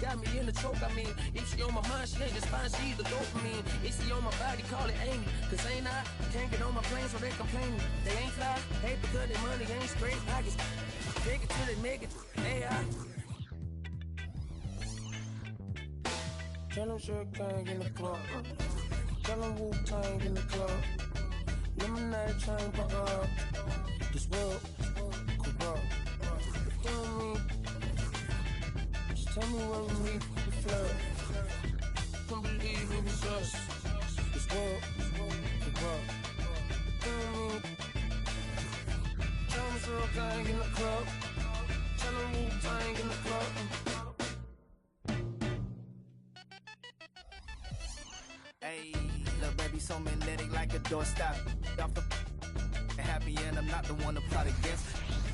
got me in the choke. I mean, if she on my mind, she ain't just fine, she the dopamine. If she on my body, call it Amy. Cause ain't I can't get on my plane, so they complaining. They ain't fly, hate because their money ain't straight pockets. Take it till they make it. AI. Tell them Sugar Gang in the club. Tell them Wu-Tang in the club. Lemonade chain pop up. This world corrupt. You know what I mean? Just tell me when we meet the flood. Can't believe it was us. This world corrupt. You know what I mean? Tell them Sugar Gang in the club. Tell them Wu-Tang in the club. Hey, look, baby, so magnetic like a doorstop. Off the happy end, I'm not the one to plot against.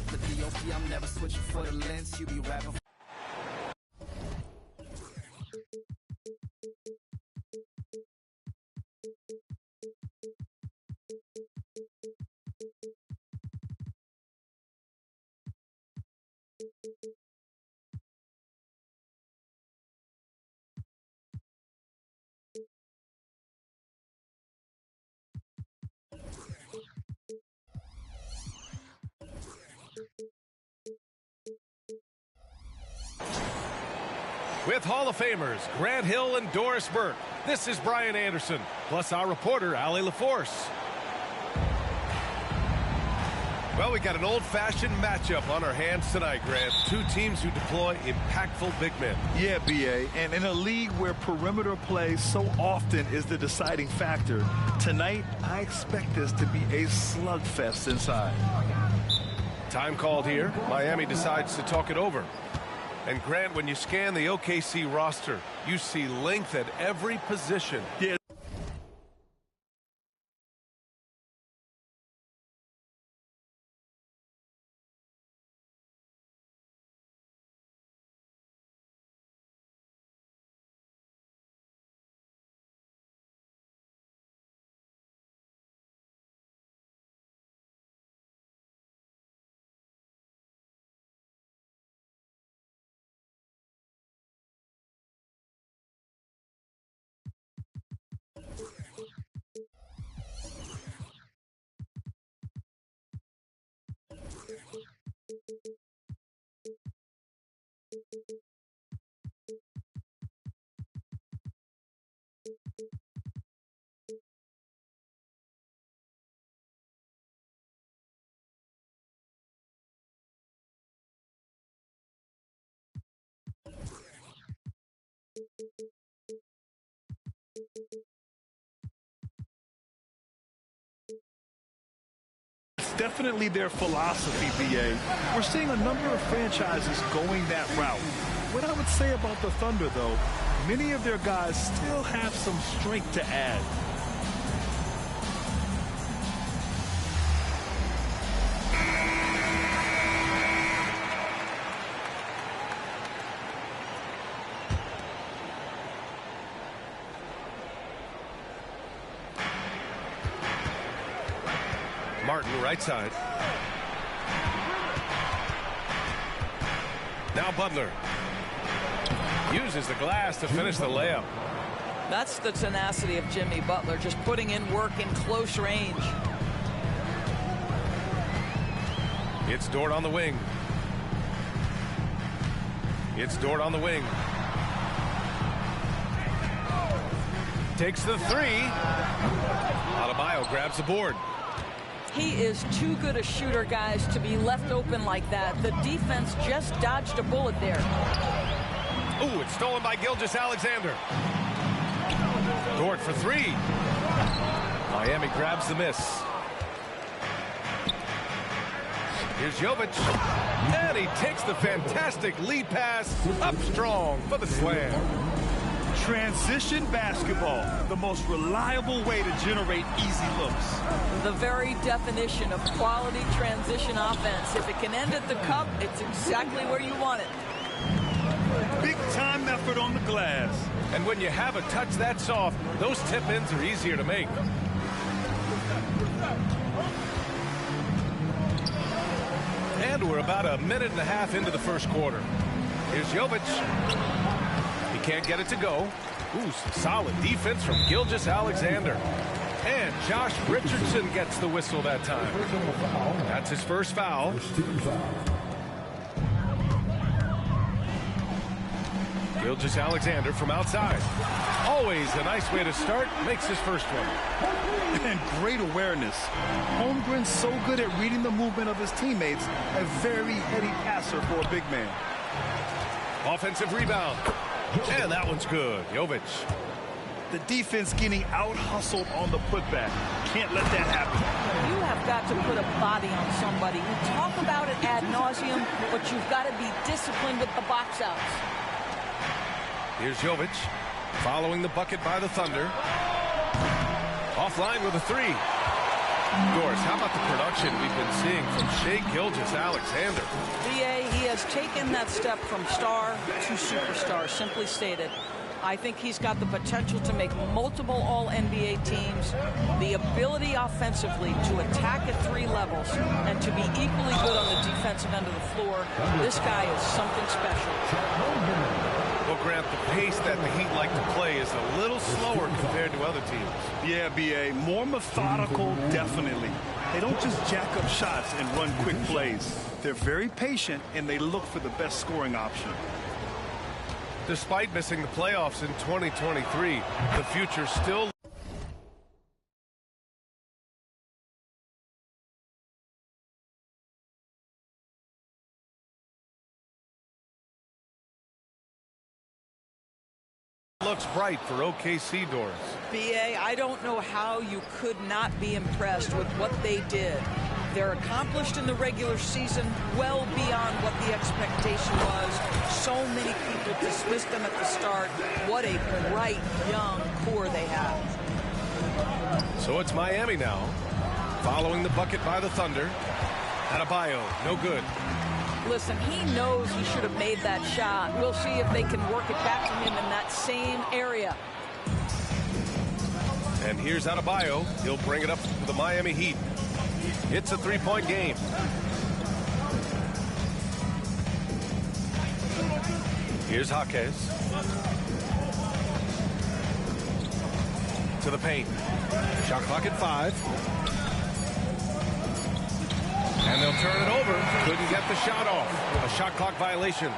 The DOP, I'm never switching for the lens. You be rapping. With Hall of Famers Grant Hill and Doris Burke, this is Brian Anderson, plus our reporter, Allie LaForce. Well, we got an old-fashioned matchup on our hands tonight, Grant. Two teams who deploy impactful big men. Yeah, B.A., and in a league where perimeter play so often is the deciding factor, tonight I expect this to be a slugfest inside. Time called here. Miami decides to talk it over. And Grant, when you scan the OKC roster, you see length at every position. Yeah. It's definitely their philosophy, BA. We're seeing a number of franchises going that route. What I would say about the Thunder, though, many of their guys still have some strength to add. Martin, right side. Now Butler uses the glass to finish the layup. That's the tenacity of Jimmy Butler, just putting in work in close range. It's Dort on the wing. It's Dort on the wing. Takes the three. Adebayo grabs the board. He is too good a shooter, guys, to be left open like that. The defense just dodged a bullet there. Ooh, it's stolen by Gilgeous-Alexander. Dort for three. Miami grabs the miss. Here's Jovic. And he takes the fantastic lead pass up strong for the slam. Transition basketball, the most reliable way to generate easy looks. The very definition of quality transition offense. If it can end at the cup, it's exactly where you want it. Big time effort on the glass. And when you have a touch that soft, those tip-ins are easier to make. And we're about a minute and a half into the first quarter. Here's Jovic. He can't get it to go. Ooh, solid defense from Gilgeous-Alexander. And Josh Richardson gets the whistle that time. That's his first foul. Gilgeous-Alexander from outside. Always a nice way to start. Makes his first one. And great awareness. Holmgren's so good at reading the movement of his teammates. A very heady passer for a big man. Offensive rebound. And that one's good. Jovic. The defense getting out-hustled on the putback. Can't let that happen. You have got to put a body on somebody. We talk about it ad nauseum, but you've got to be disciplined with the box outs. Here's Jovic, following the bucket by the Thunder. Offline with a three. Doris, how about the production we've been seeing from Shai Gilgeous-Alexander? B.A., he has taken that step from star to superstar, simply stated. I think he's got the potential to make multiple All-NBA teams, the ability offensively to attack at 3 levels, and to be equally good on the defensive end of the floor. This guy is something special. Well, Grant, the pace that the Heat like to play is a little slower compared to other teams. Yeah, B.A., more methodical, definitely. They don't just jack up shots and run quick plays. They're very patient, and they look for the best scoring option. Despite missing the playoffs in 2023, the future still looks bright for OKC, Doris. B.A., I don't know how you could not be impressed with what they did. They're accomplished in the regular season well beyond what the expectation was. So many people dismissed them at the start. What a bright, young core they have. So it's Miami now, following the bucket by the Thunder. Adebayo, no good. Listen, he knows he should have made that shot. We'll see if they can work it back to him in that same area. And here's Adebayo. He'll bring it up to the Miami Heat. It's a 3-point game. Here's Jaquez. To the paint. Shot clock at 5. And they'll turn it over. Couldn't get the shot off. A shot clock violation.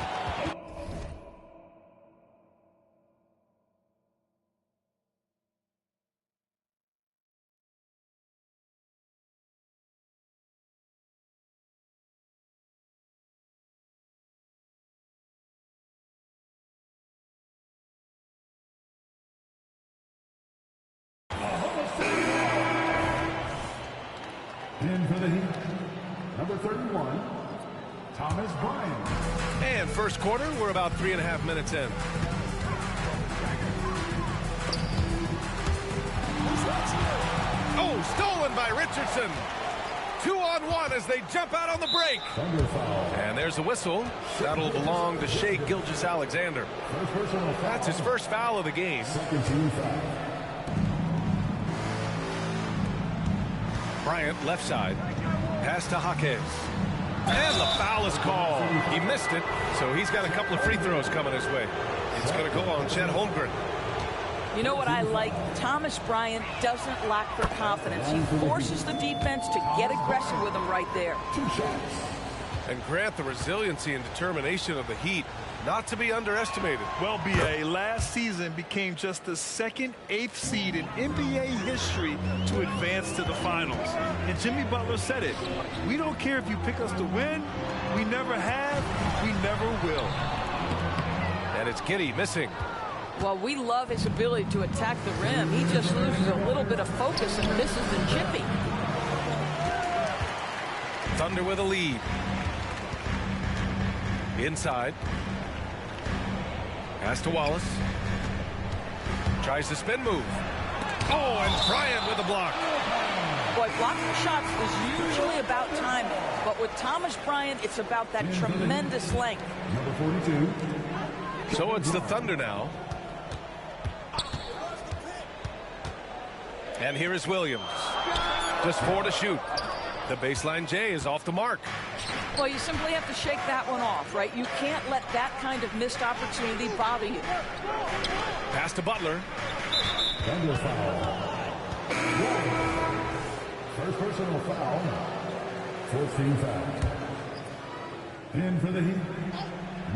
In for the Heat, number 31, Thomas Bryant. And first quarter, we're about 3.5 minutes in. Oh, stolen by Richardson. 2-on-1 as they jump out on the break. And there's a whistle. That'll belong to Shai Gilgeous-Alexander. That's his first foul of the game. Bryant, left side. Pass to Jaquez. And the foul is called. He missed it, so he's got a couple of free throws coming his way. It's going to go on Chet Holmgren. You know what I like? Thomas Bryant doesn't lack for confidence. He forces the defense to get aggressive with him right there. And Grant, the resiliency and determination of the Heat, not to be underestimated. Well, B.A., last season became just the second 8th seed in NBA history to advance to the finals. And Jimmy Butler said it. We don't care if you pick us to win. We never have. We never will. And it's Giddey missing. Well, we love his ability to attack the rim. He just loses a little bit of focus and misses the chippy. Thunder with a lead. Inside. Pass to Wallace. Tries the spin move. Oh, and Bryant with a block. Boy, blocking shots is usually about timing. But with Thomas Bryant, it's about that tremendous length. Number 42. So it's the Thunder now. And here is Williams. Just 4 to shoot. The baseline J is off the mark. Well, you simply have to shake that one off, right? You can't let that kind of missed opportunity bother you. Pass to Butler. Thunder foul. First personal foul. 4th team foul. In for the Heat,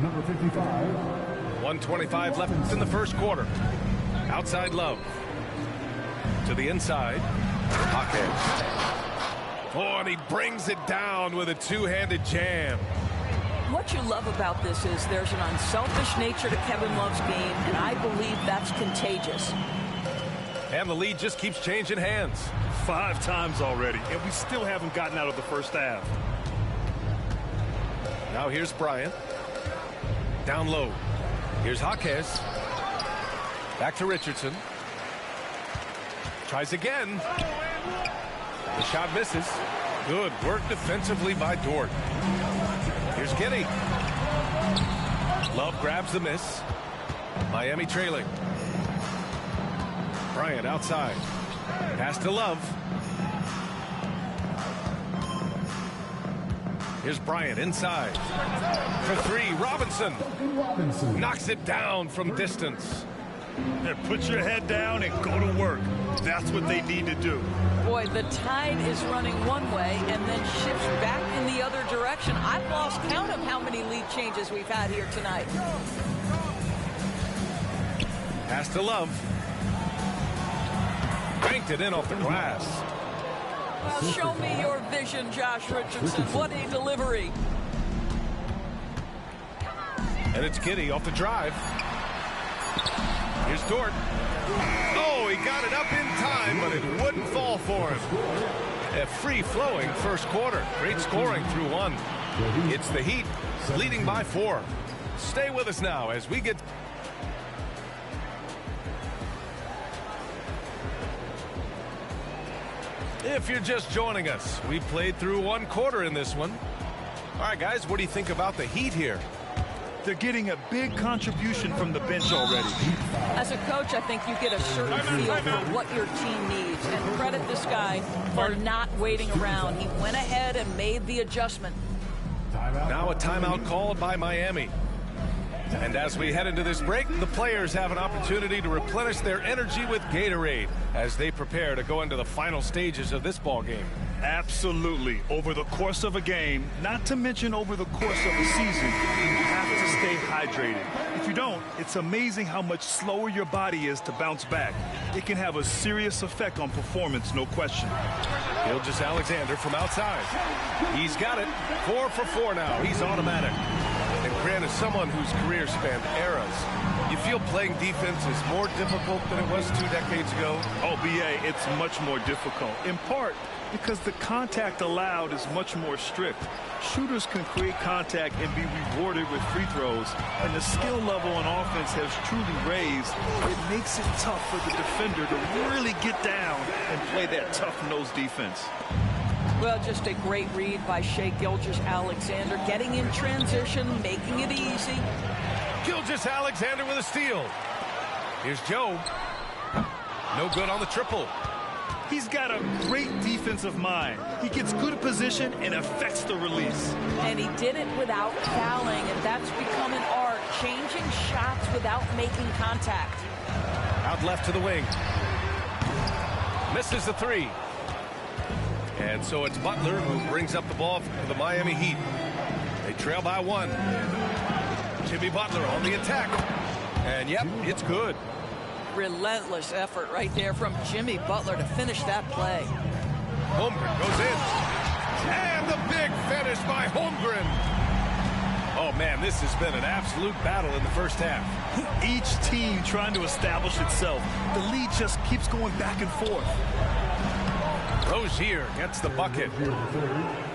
number 55. 1:25 left in the first quarter. Outside Love. To the inside. Hawkins. Oh, and he brings it down with a two-handed jam. What you love about this is there's an unselfish nature to Kevin Love's game, and I believe that's contagious. And the lead just keeps changing hands. 5 times already, and we still haven't gotten out of the first half. Now here's Bryant. Down low. Here's Jaquez. Back to Richardson. Tries again. The shot misses. Good work defensively by Dort. Here's Giddey. Love grabs the miss. Miami trailing. Bryant outside. Pass to Love. Here's Bryant inside. For 3, Robinson. Knocks it down from distance. Put your head down and go to work. That's what they need to do. Boy, the tide is running one way and then shifts back in the other direction. I've lost count of how many lead changes we've had here tonight. Pass to Love. Banked it in off the glass. Well, show me your vision, Josh Richardson. What a delivery. And it's Giddey off the drive. Here's Dort. Oh, he got it up in time, but it wouldn't fall for him. A free-flowing first quarter. Great scoring through 1. It's the Heat leading by 4. Stay with us now as we get... If you're just joining us, we played through 1 quarter in this one. All right, guys, what do you think about the Heat here? They're getting a big contribution from the bench already. As a coach, I think you get a certain feel for what your team needs. And credit this guy for not waiting around. He went ahead and made the adjustment. Now a timeout called by Miami. And as we head into this break, the players have an opportunity to replenish their energy with Gatorade as they prepare to go into the final stages of this ball game. Absolutely. Over the course of a game, not to mention over the course of a season, you have to stay hydrated. If you don't, it's amazing how much slower your body is to bounce back. It can have a serious effect on performance, no question. Gilgeous-Alexander from outside. He's got it. 4 for 4 now. He's automatic. And Grant, as someone whose career spanned eras, you feel playing defense is more difficult than it was 2 decades ago? Oh, BA, it's much more difficult. In part because the contact allowed is much more strict. Shooters can create contact and be rewarded with free throws, and the skill level on offense has truly raised. It makes it tough for the defender to really get down and play that tough-nosed defense. Well, just a great read by Shai Gilgeous-Alexander, getting in transition, making it easy. Gilgeous-Alexander with a steal. Here's Joe. No good on the triple. He's got a great defensive mind. He gets good position and affects the release. And he did it without fouling, and that's become an art, changing shots without making contact. Out left to the wing. Misses the 3. And so it's Butler who brings up the ball for the Miami Heat. They trail by 1. Jimmy Butler on the attack. And yep, it's good. Relentless effort right there from Jimmy Butler to finish that play. Holmgren goes in. And the big finish by Holmgren. Oh, man, this has been an absolute battle in the first half. Each team trying to establish itself. The lead just keeps going back and forth. Rozier gets the bucket.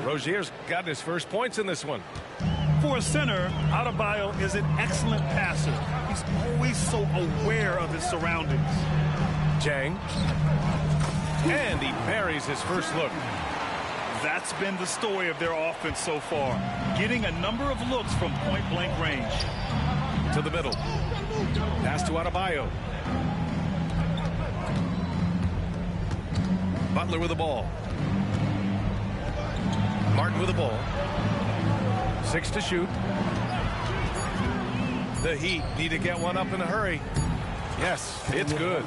Rozier's gotten his first points in this one. For a center, Adebayo is an excellent passer. He's always so aware of his surroundings. Jang. And he buries his first look. That's been the story of their offense so far. Getting a number of looks from point-blank range. To the middle. Pass to Adebayo. Butler with the ball. Martin with the ball. 6 to shoot. The Heat need to get one up in a hurry. Yes, it's good.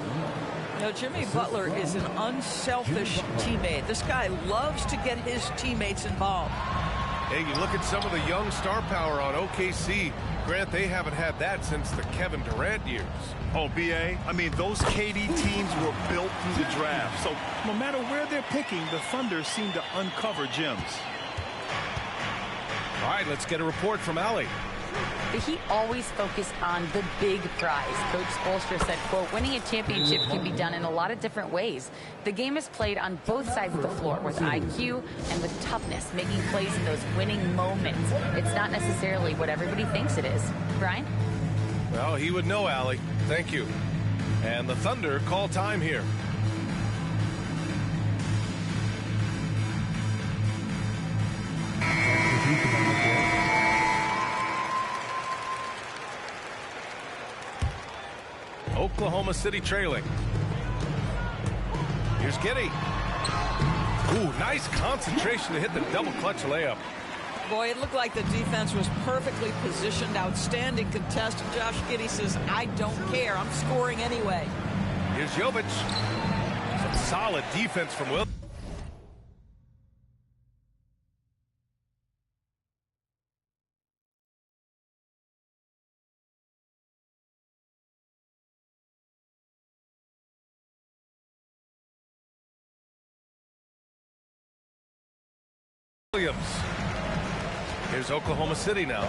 You know, Jimmy Butler is an unselfish teammate. This guy loves to get his teammates involved. Hey, you look at some of the young star power on OKC. Grant, they haven't had that since the Kevin Durant years. Oh, B.A., I mean, those KD teams were built through the draft. So no matter where they're picking, the Thunder seem to uncover gems. All right, let's get a report from Allie. The Heat always focus on the big prize. Coach Spoelstra said, quote, winning a championship can be done in a lot of different ways. The game is played on both sides of the floor with IQ and with toughness, making plays in those winning moments. It's not necessarily what everybody thinks it is. Brian? Well, he would know, Allie. Thank you. And the Thunder call time here. Oklahoma City trailing. Here's Giddey. Ooh, nice concentration to hit the double clutch layup. Boy, it looked like the defense was perfectly positioned. Outstanding contest. And Josh Giddey says, I don't care. I'm scoring anyway. Here's Jovic. Some solid defense from Will. Williams. Here's Oklahoma City now.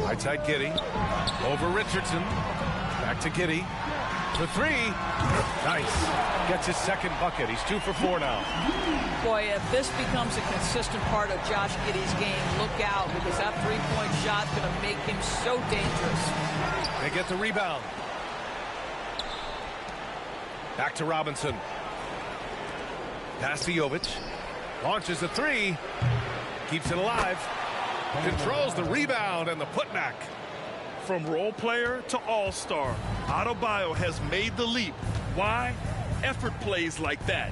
Right side Giddey. Over Richardson. Back to Giddey. For 3. Nice. Gets his second bucket. He's 2 for 4 now. Boy, if this becomes a consistent part of Josh Giddey's game, look out, because that three-point shot's going to make him so dangerous. They get the rebound. Back to Robinson. Pass to Jovic. Launches a 3. Keeps it alive. Controls the rebound and the putback. From role player to all-star, Adebayo has made the leap. Why? Effort plays like that.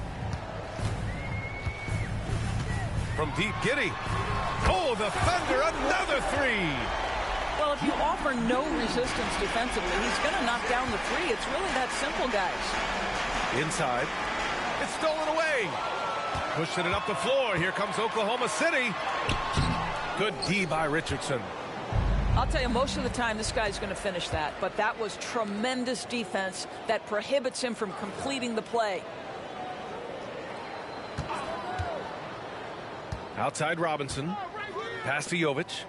From deep, Giddey. Oh, the Thunder, another 3. Well, if you offer no resistance defensively, he's going to knock down the 3. It's really that simple, guys. Inside. It's stolen away. Pushing it up the floor. Here comes Oklahoma City. Good D by Richardson. I'll tell you, most of the time this guy's going to finish that, but that was tremendous defense that prohibits him from completing the play. Outside Robinson. Pass to Jovic.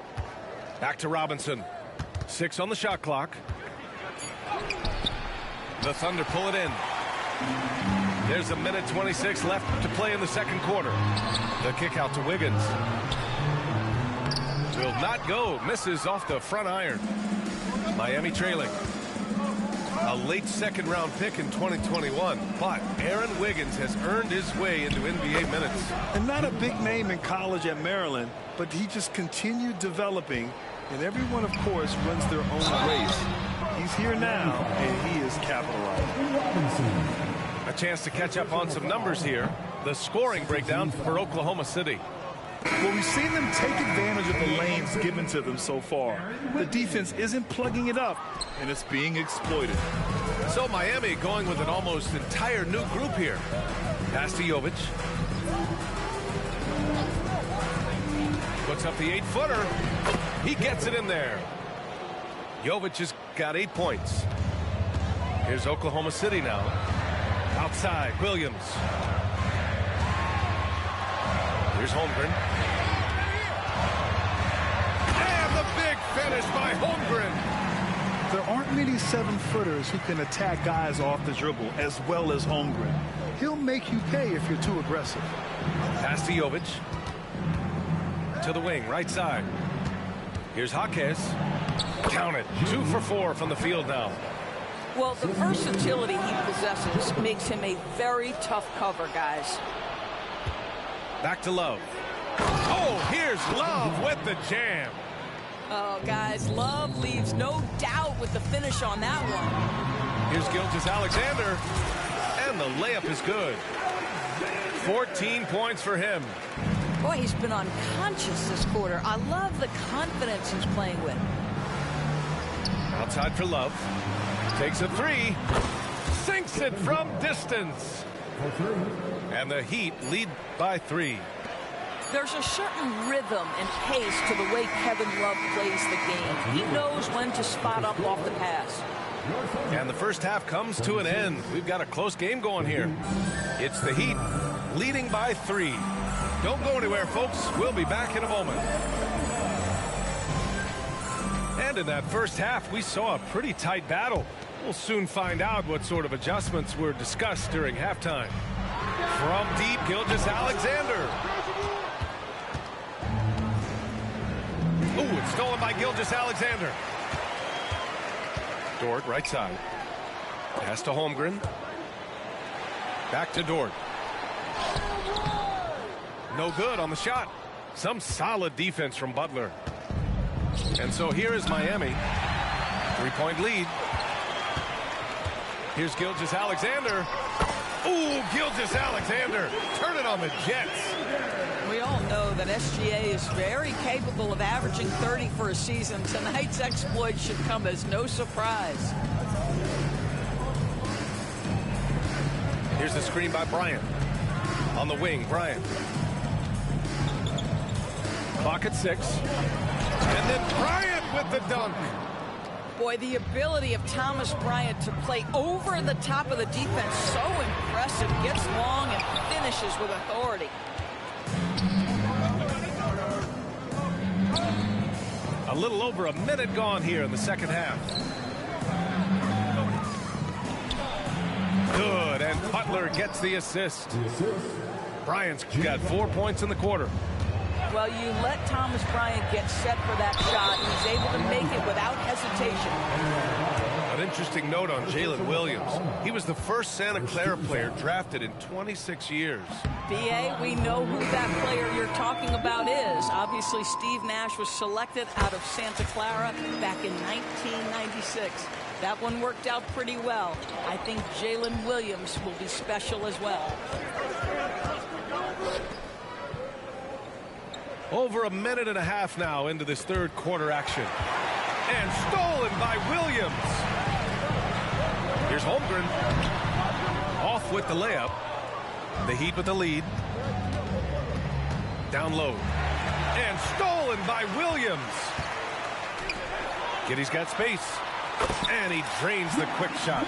Back to Robinson. 6 on the shot clock. The Thunder pull it in. There's a minute 26 left to play in the second quarter. The kick out to Wiggins. Will not go. Misses off the front iron. Miami trailing. A late second-round pick in 2021. But Aaron Wiggins has earned his way into NBA minutes. And not a big name in college at Maryland, but he just continued developing. And everyone, of course, runs their own race. He's here now, and he is capitalizing. A chance to catch up on some numbers here. The scoring breakdown for Oklahoma City. Well, we've seen them take advantage of the lanes given to them so far. The defense isn't plugging it up, and it's being exploited. So Miami going with an almost entire new group here. Pass to Jovic. Puts up the 8-footer. He gets it in there. Jovic has got 8 points. Here's Oklahoma City now. Outside, Williams. Here's Holmgren. And the big finish by Holmgren. There aren't many 7-footers who can attack guys off the dribble as well as Holmgren. He'll make you pay if you're too aggressive. Pass to Jovic. To the wing, right side. Here's Jaquez. Count it. 2 for 4 from the field now. Well, the versatility he possesses makes him a very tough cover, guys. Back to Love. Oh, here's Love with the jam. Oh, guys, Love leaves no doubt with the finish on that one. Here's Gilgeous-Alexander. And the layup is good. 14 points for him. Boy, he's been unconscious this quarter. I love the confidence he's playing with. Outside for Love. Takes a three. Sinks it from distance. And the Heat lead by 3. There's a certain rhythm and pace to the way Kevin Love plays the game. He knows when to spot up off the pass. And the first half comes to an end. We've got a close game going here. It's the Heat leading by 3. Don't go anywhere, folks. We'll be back in a moment. And in that first half, we saw a pretty tight battle. We'll soon find out what sort of adjustments were discussed during halftime. From deep, Gilgeous-Alexander. Ooh, it's stolen by Gilgeous-Alexander. Dort, right side. Pass to Holmgren. Back to Dort. No good on the shot. Some solid defense from Butler. And so here is Miami. 3-point lead. Here's Gilgeous-Alexander. Ooh, Gilgeous-Alexander. Turn it on the Jets. We all know that SGA is very capable of averaging 30 for a season. Tonight's exploit should come as no surprise. Here's the screen by Bryant. On the wing, Bryant. Clock at 6. And then Bryant with the dunk. Boy, the ability of Thomas Bryant to play over the top of the defense, so impressive. Gets long and finishes with authority. A little over a minute gone here in the second half. Good, and Butler gets the assist. Bryant's got 4 points in the quarter. Well, you let Thomas Bryant get set for that shot. He's able to make it without hesitation. An interesting note on Jalen Williams. He was the first Santa Clara player drafted in 26 years. B.A., we know who that player you're talking about is. Obviously, Steve Nash was selected out of Santa Clara back in 1996. That one worked out pretty well. I think Jalen Williams will be special as well. Over a minute and a half now into this third quarter action. And stolen by Williams. Here's Holmgren. Off with the layup. The Heat with the lead. Down low. And stolen by Williams. Giddey's got space. And he drains the quick shot.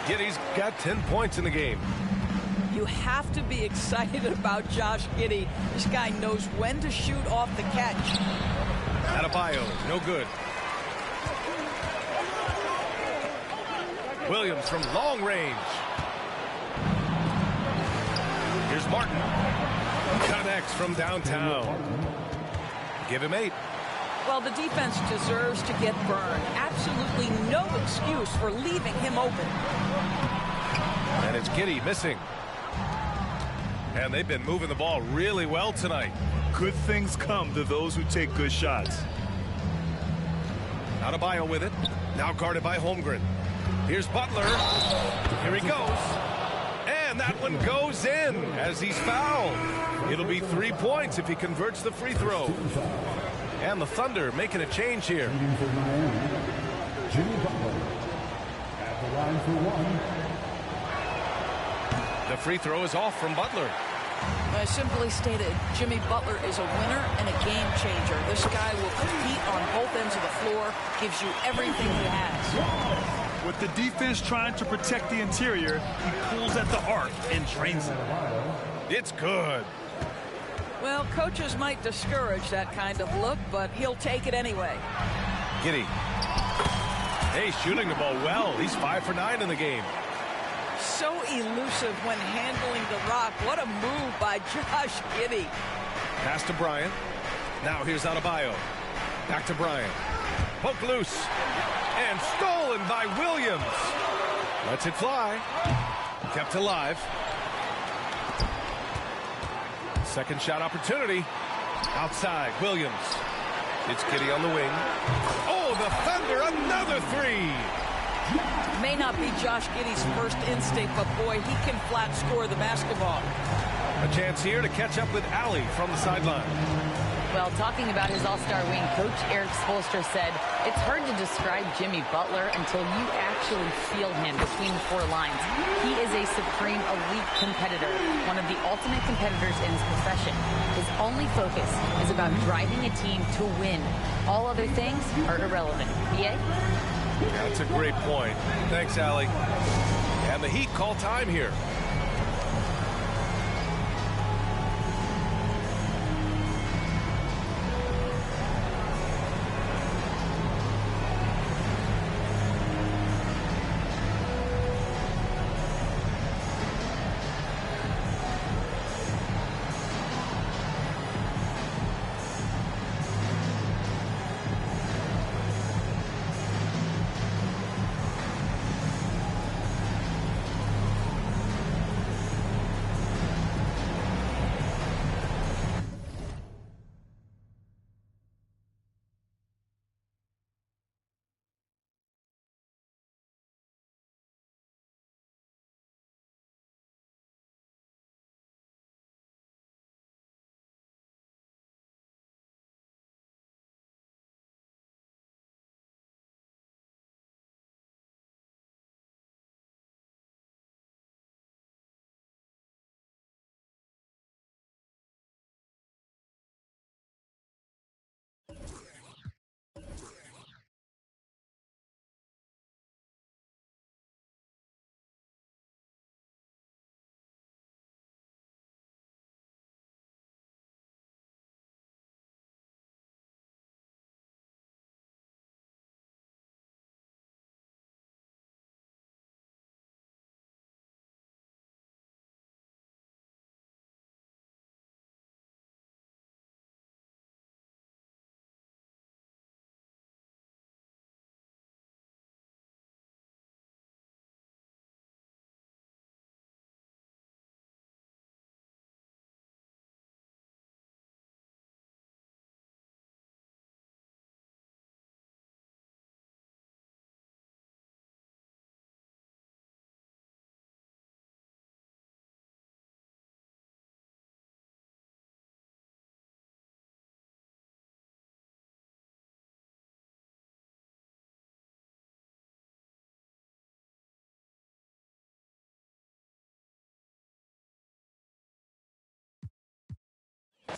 Giddey's got 10 points in the game. You have to be excited about Josh Giddey. This guy knows when to shoot off the catch. Adebayo, no good. Williams from long range. Here's Martin. Connects from downtown. Give him 8. Well, the defense deserves to get burned. Absolutely no excuse for leaving him open. And it's Giddey missing. And they've been moving the ball really well tonight. Good things come to those who take good shots. Adebayo with it. Now guarded by Holmgren. Here's Butler. Here he goes. And that one goes in as he's fouled. It'll be 3 points if he converts the free throw. And the Thunder making a change here. Jimmy Butler at the line for 1. The free throw is off from Butler. Simply stated, Jimmy Butler is a winner and a game changer. This guy will compete on both ends of the floor, gives you everything he has. With the defense trying to protect the interior, he pulls at the arc and drains it. It's good. Well, coaches might discourage that kind of look, but he'll take it anyway. Giddey. Hey, shooting the ball well. He's 5 for 9 in the game. So elusive when handling the rock. What a move by Josh Giddey. Pass to Bryant. Now here's Adebayo. Back to Bryant. Poke loose. And stolen by Williams. Lets it fly. Kept alive. Second shot opportunity. Outside, Williams. It's Giddey on the wing. Oh, the Thunder, another 3. May not be Josh Giddey's first instinct, but boy, he can flat score the basketball. A chance here to catch up with Allie from the sideline. Well, talking about his all-star wing, Coach Eric Spoelstra said, it's hard to describe Jimmy Butler until you actually feel him between the four lines. He is a supreme elite competitor, one of the ultimate competitors in his profession. His only focus is about driving a team to win. All other things are irrelevant. B.A.? Yeah, that's a great point. Thanks, Allie. And the Heat call time here.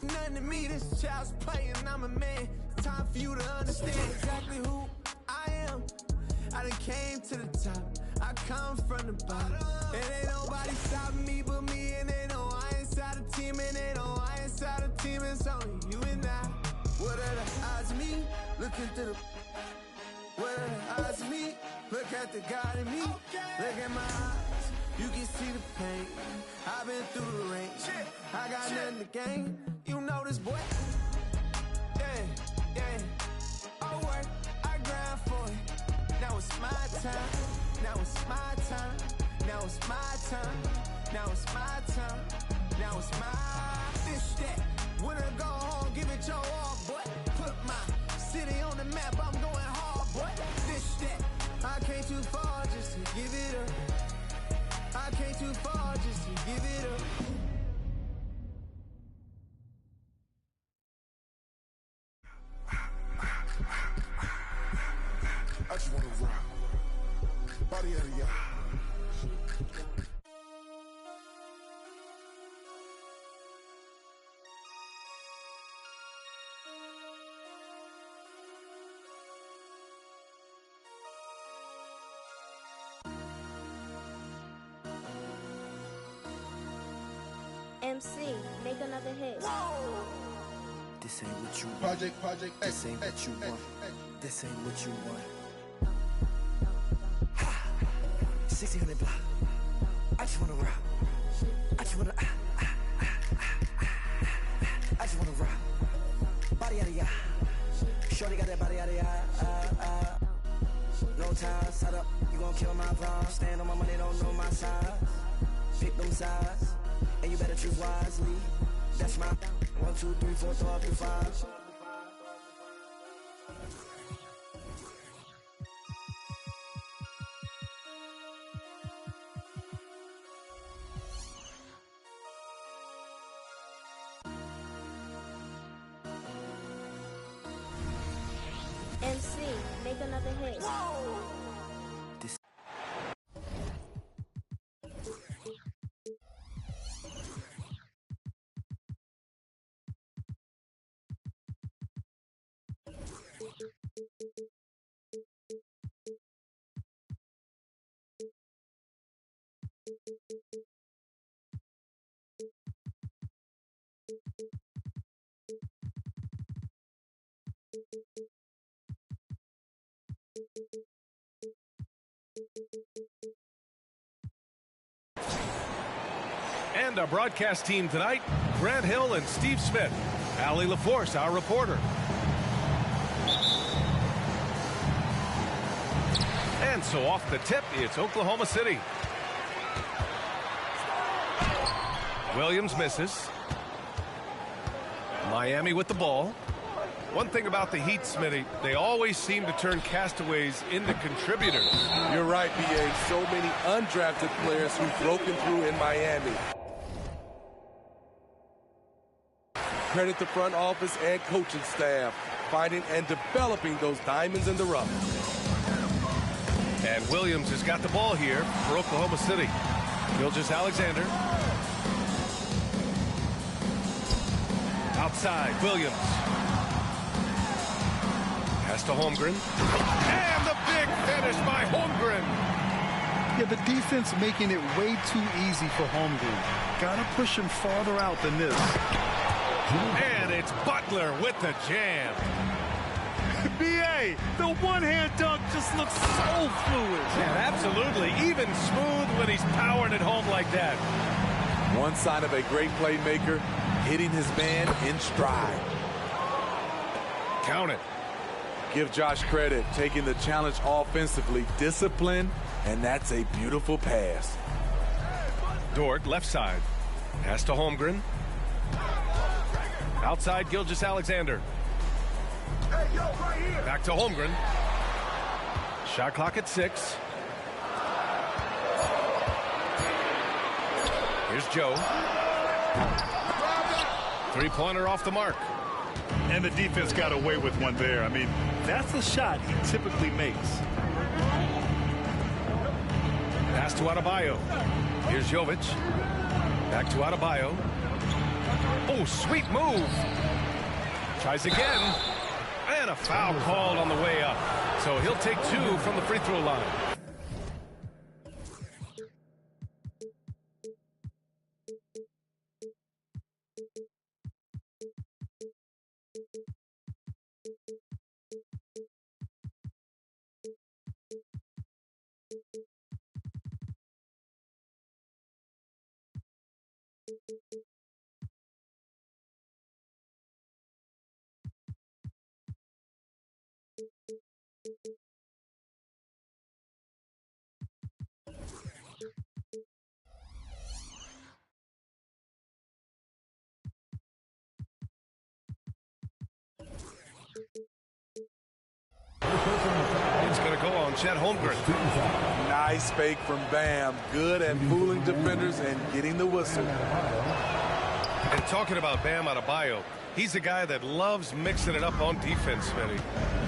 Nothing to me, this child's playing, I'm a man. It's time for you to understand exactly who I am. I done came to the top, I come from the bottom. And ain't nobody stopping me but me, and they know I inside the team, and they know I inside the team, it's only you and I. What are the odds of me? Look into the... What are the odds of me? Look at the God in me. Look at my eyes, you can see the pain. I've been through the rain, I got nothing to gain. You know this, boy. Yeah, yeah. Oh, work, I grind for it. Now it's my time. Now it's my time. Now it's my time. Now it's my time. Now it's my this that. When I go home, give it your all, boy. Put my city on the map. I'm going hard, boy. This that. I came too far just to give it up. I came too far just to give it up. I just wanna rock. Body out of y'all. MC, make another hit. This ain't what you want. Project This ain't what you want. This ain't what you want. 1600 block. I just wanna rock. I just wanna I just wanna rock. Body out of ya. Shorty got that body out of ya. No time, set up. You gon' kill my vibe. Stand on my money, don't know my size. Pick them sides, and you better choose wisely. That's my 1, 2, 3, 4, 5. MC, make another hit. And our broadcast team tonight, Grant Hill and Steve Smith. Allie LaForce, our reporter. And so off the tip, it's Oklahoma City. Williams misses. Miami with the ball. One thing about the Heat, Smitty, they always seem to turn castaways into contributors. You're right, B.A. So many undrafted players who've broken through in Miami. Credit the front office and coaching staff, finding and developing those diamonds in the rough. And Williams has got the ball here for Oklahoma City. Gilgeous-Alexander. Outside, Williams. Pass to Holmgren. And the big finish by Holmgren. Yeah, the defense making it way too easy for Holmgren. Gotta push him farther out than this. And it's Butler with the jam. B.A., the one-hand dunk just looks so fluid. Yeah, absolutely. Even smooth when he's powering it home like that. One sign of a great playmaker, hitting his man in stride. Count it. Give Josh credit, taking the challenge offensively, discipline, and that's a beautiful pass. Dort, left side. Pass to Holmgren. Outside, Gilgeous-Alexander. Back to Holmgren. Shot clock at 6. Here's Joe. Three-pointer off the mark. And the defense got away with one there. I mean, that's a shot he typically makes. Pass to Adebayo. Here's Jovic. Back to Adebayo. Oh, sweet move. Tries again. And a foul called on the way up. So he'll take 2 from the free throw line. It's going to go on Chet Holmgren. Nice fake from Bam. Good at fooling defenders and getting the whistle. And talking about Bam Adebayo, he's a guy that loves mixing it up on defense, Smitty.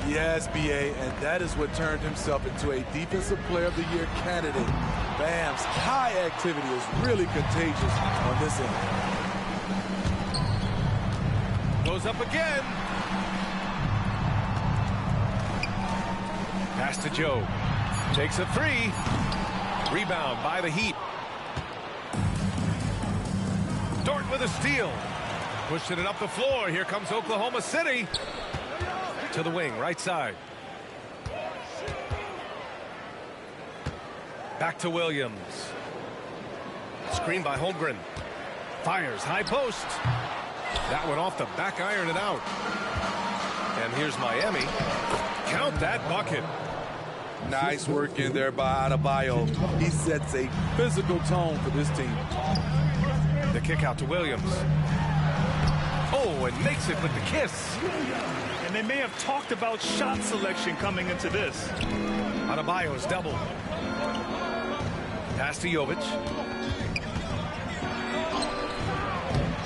Yes, B.A., and that is what turned himself into a Defensive Player of the Year candidate. Bam's high activity is really contagious on this end. Goes up again. Pass to Joe. Takes a 3. Rebound by the Heat. Dort with a steal. Pushing it up the floor. Here comes Oklahoma City. To the wing, right side. Back to Williams. Screen by Holmgren. Fires, high post. That one off the back, iron it out. And here's Miami. Count that bucket. Nice work in there by Adebayo. He sets a physical tone for this team. The kick out to Williams. Oh, and makes it with the kiss. And they may have talked about shot selection coming into this. Adebayo's double. Pass to Jovic.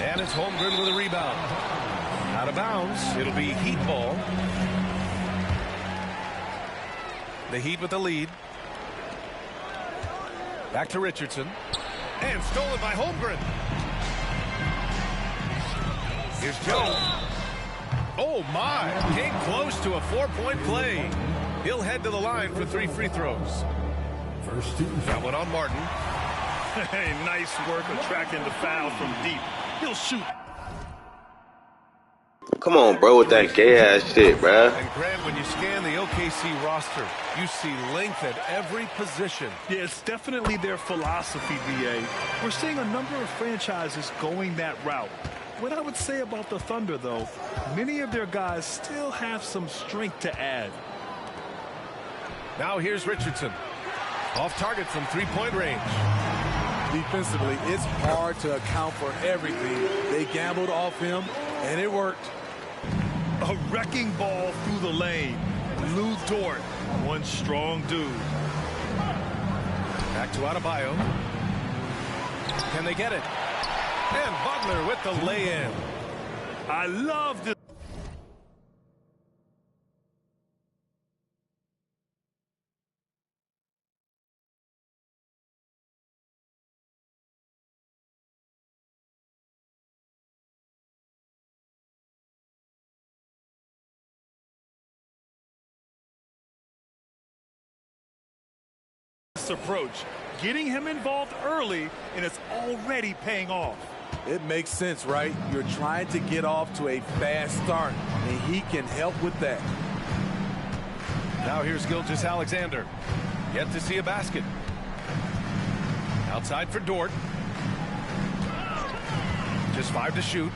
And it's Holmgren with a rebound. Out of bounds. It'll be Heat ball. The Heat with the lead. Back to Richardson. And stolen by Holmgren. Here's Joe. Oh, my. Came close to a 4-point play. He'll head to the line for 3 free throws. First team. Got one on Martin. Hey, nice work attracting the foul from deep. He'll shoot. Come on, bro, with that gay-ass shit, bro. And Grant, when you scan the OKC roster, you see length at every position. Yeah, it's definitely their philosophy, BA. We're seeing a number of franchises going that route. What I would say about the Thunder, though, many of their guys still have some strength to add. Now here's Richardson. Off target from 3-point range. Defensively, it's hard to account for everything. They gambled off him, and it worked. A wrecking ball through the lane. Lou Dort, one strong dude. Back to Adebayo. Can they get it? And Butler with the lay-in. I love this. Approach, getting him involved early, and it's already paying off. It makes sense, right? You're trying to get off to a fast start, and he can help with that. Now here's Gilgeous-Alexander. Yet to see a basket. Outside for Dort. Just 5 to shoot.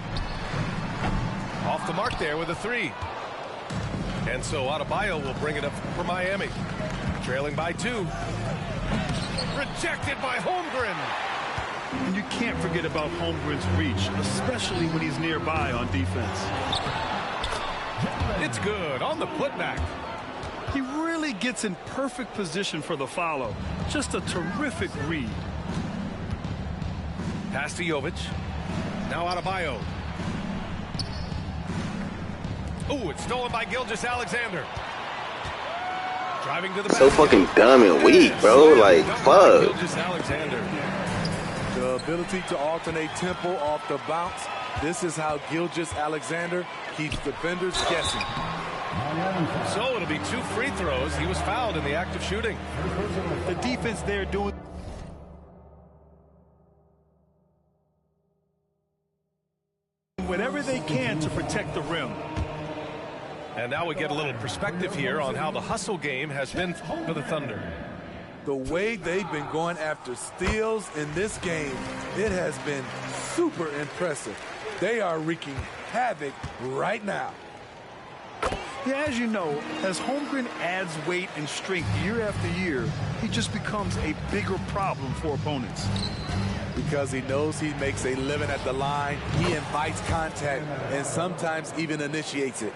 Off the mark there with a 3. And so Adebayo will bring it up for Miami. Trailing by 2. Rejected by Holmgren. And you can't forget about Holmgren's reach, especially when he's nearby on defense. It's good on the putback. He really gets in perfect position for the follow. Just a terrific read. Pass to Jovic. Now Adebayo. Oh, it's stolen by Gilgeous-Alexander. Driving to the So fucking dumb and weak, bro. Like, fuck. Gilgeous-Alexander. The ability to alternate tempo off the bounce. This is how Gilgeous-Alexander keeps defenders guessing. So it'll be 2 free throws. He was fouled in the act of shooting. The defense there doing whatever they can to protect the rim. And now we get a little perspective here on how the hustle game has been for the Thunder. The way they've been going after steals in this game, it has been super impressive. They are wreaking havoc right now. Yeah, as you know, as Holmgren adds weight and strength year after year, he just becomes a bigger problem for opponents. Because he knows he makes a living at the line, he invites contact and sometimes even initiates it.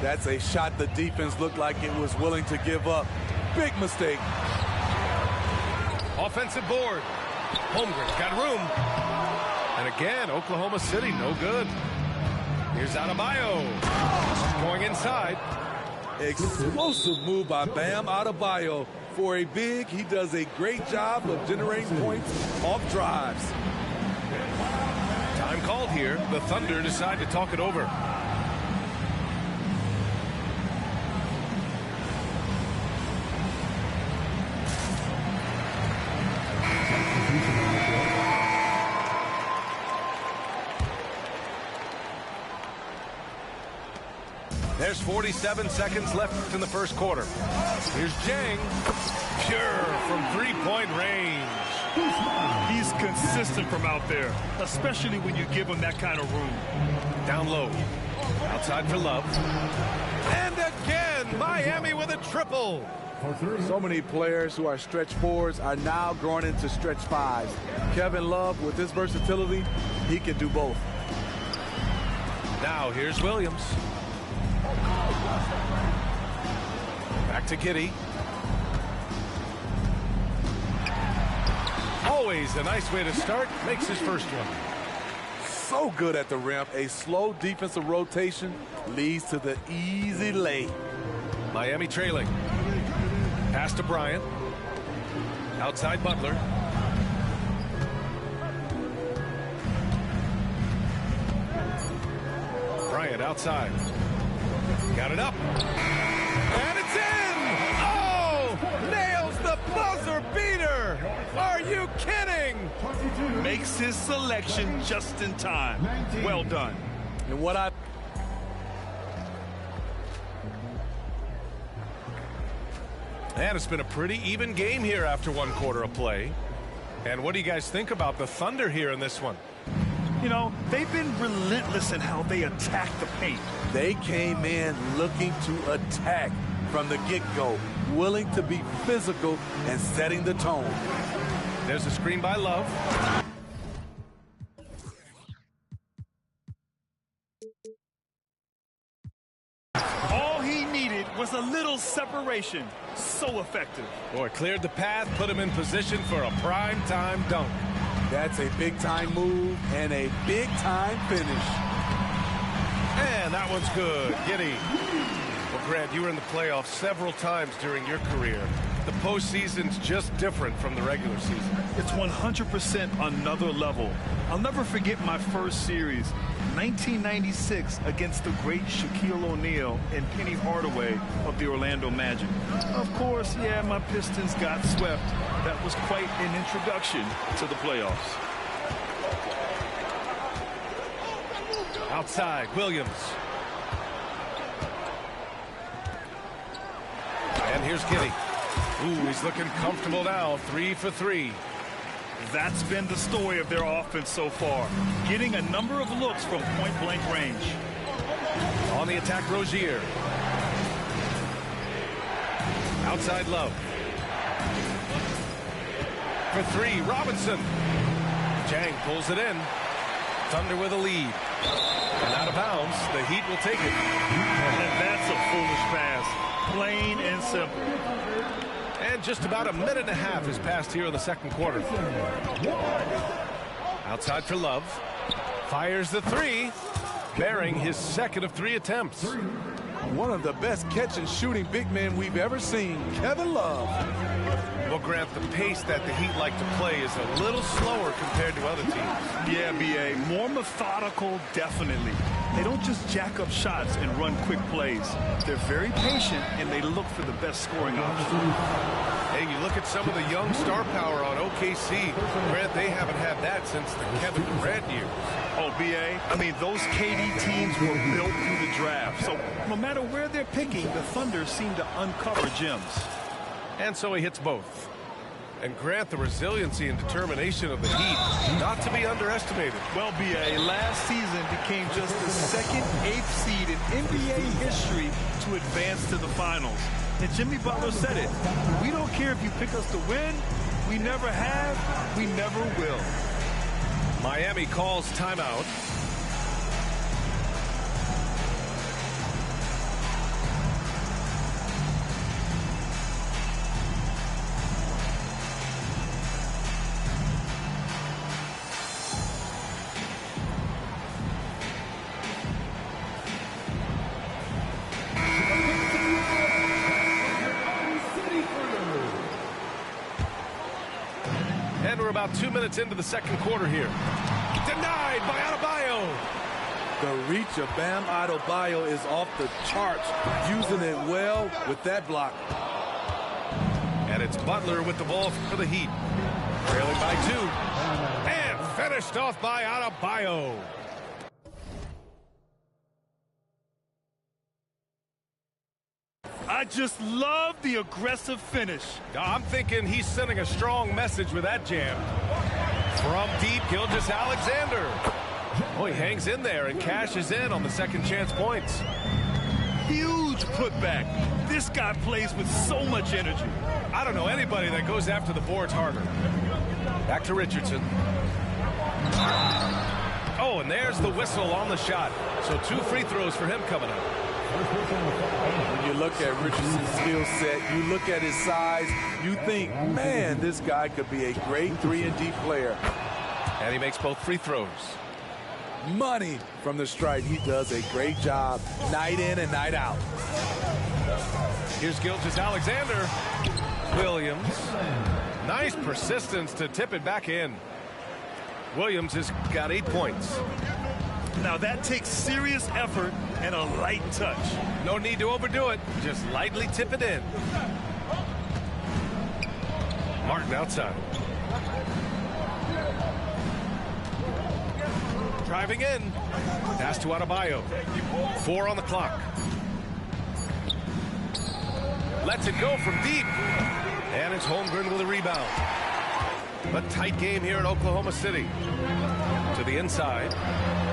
That's a shot the defense looked like it was willing to give up. Big mistake. Offensive board. Holmgren's got room. And again, Oklahoma City, no good. Here's Adebayo. Going inside. Explosive move by Bam Adebayo. For a big, he does a great job of generating points off drives. Time called here. The Thunder decide to talk it over. There's 47 seconds left in the first quarter. Here's Jang. Pure from 3-point range. He's consistent from out there, especially when you give him that kind of room. Down low. Outside for Love. And again, Miami with a triple. So many players who are stretch fours are now growing into stretch fives. Kevin Love, with his versatility, he can do both. Now here's Williams. Back to Giddey. Always a nice way to start. Makes his first one. So good at the rim. A slow defensive rotation leads to the easy lay. Miami trailing. Pass to Bryant. Outside Butler. Bryant outside. Got it up. And it's in! Oh! Nails the buzzer beater! Are you kidding? Makes his selection just in time. Well done. And what I... And it's been a pretty even game here after 1 quarter of play. And what do you guys think about the Thunder here in this one? You know, they've been relentless in how they attack the paint. They came in looking to attack from the get-go, willing to be physical and setting the tone. There's a screen by Love. All he needed was a little separation. So effective. Boy, cleared the path, put him in position for a prime-time dunk. That's a big-time move and a big-time finish. And that one's good. Giddey. Well, Grant, you were in the playoffs several times during your career. The postseason's just different from the regular season. It's 100% another level. I'll never forget my first series, 1996, against the great Shaquille O'Neal and Penny Hardaway of the Orlando Magic. Of course, yeah, my Pistons got swept. That was quite an introduction to the playoffs. Outside, Williams. And here's Giddey. Ooh, he's looking comfortable now. 3 for 3. That's been the story of their offense so far, getting a number of looks from point-blank range. On the attack, Rozier. Outside Love. For 3, Robinson. Jang pulls it in. Thunder with a lead. And out of bounds, the Heat will take it. And that's a foolish pass. Plain and simple. And just about a minute and a half has passed here in the second quarter. Outside for Love. Fires the 3. Bearing his second of 3 attempts. One of the best catch-and-shooting big men we've ever seen, Kevin Love. Well, Grant, the pace that the Heat like to play is a little slower compared to other teams. Yeah, B.A. More methodical, definitely. They don't just jack up shots and run quick plays. They're very patient, and they look for the best scoring option. Hey, you look at some of the young star power on OKC. Grant, they haven't had that since the Kevin Durant years. Oh, B.A., I mean, those KD teams were built through the draft. So no matter where they're picking, the Thunder seem to uncover gems. And so he hits both. And Grant, the resiliency and determination of the Heat, not to be underestimated. Well, B.A., last season became just the second 8th seed in NBA history to advance to the finals. And Jimmy Butler said it. We don't care if you pick us to win. We never have. We never will. Miami calls timeout. And we're about 2 minutes into the second quarter here. Denied by Adebayo. The reach of Bam Adebayo is off the charts, using it well with that block. And it's Butler with the ball for the Heat. Trailing by 2. And finished off by Adebayo. I just love the aggressive finish. I'm thinking he's sending a strong message with that jam. From deep, Gilgeous-Alexander. Oh, he hangs in there and cashes in on the second chance points. Huge putback. This guy plays with so much energy. I don't know anybody that goes after the boards harder. Back to Richardson. Oh, and there's the whistle on the shot. So 2 free throws for him coming up. When you look at Richardson's skill set, you look at his size, you think, man, this guy could be a great 3-and-D player. And he makes both free throws. Money from the stripe. He does a great job night in and night out. Here's Gilgeous-Alexander. Williams. Nice persistence to tip it back in. Williams has got 8 points. Now that takes serious effort and a light touch. No need to overdo it. Just lightly tip it in. Martin outside. Driving in. Pass to Adebayo. 4 on the clock. Lets it go from deep. And it's Holmgren with a rebound. A tight game here in Oklahoma City. To the inside.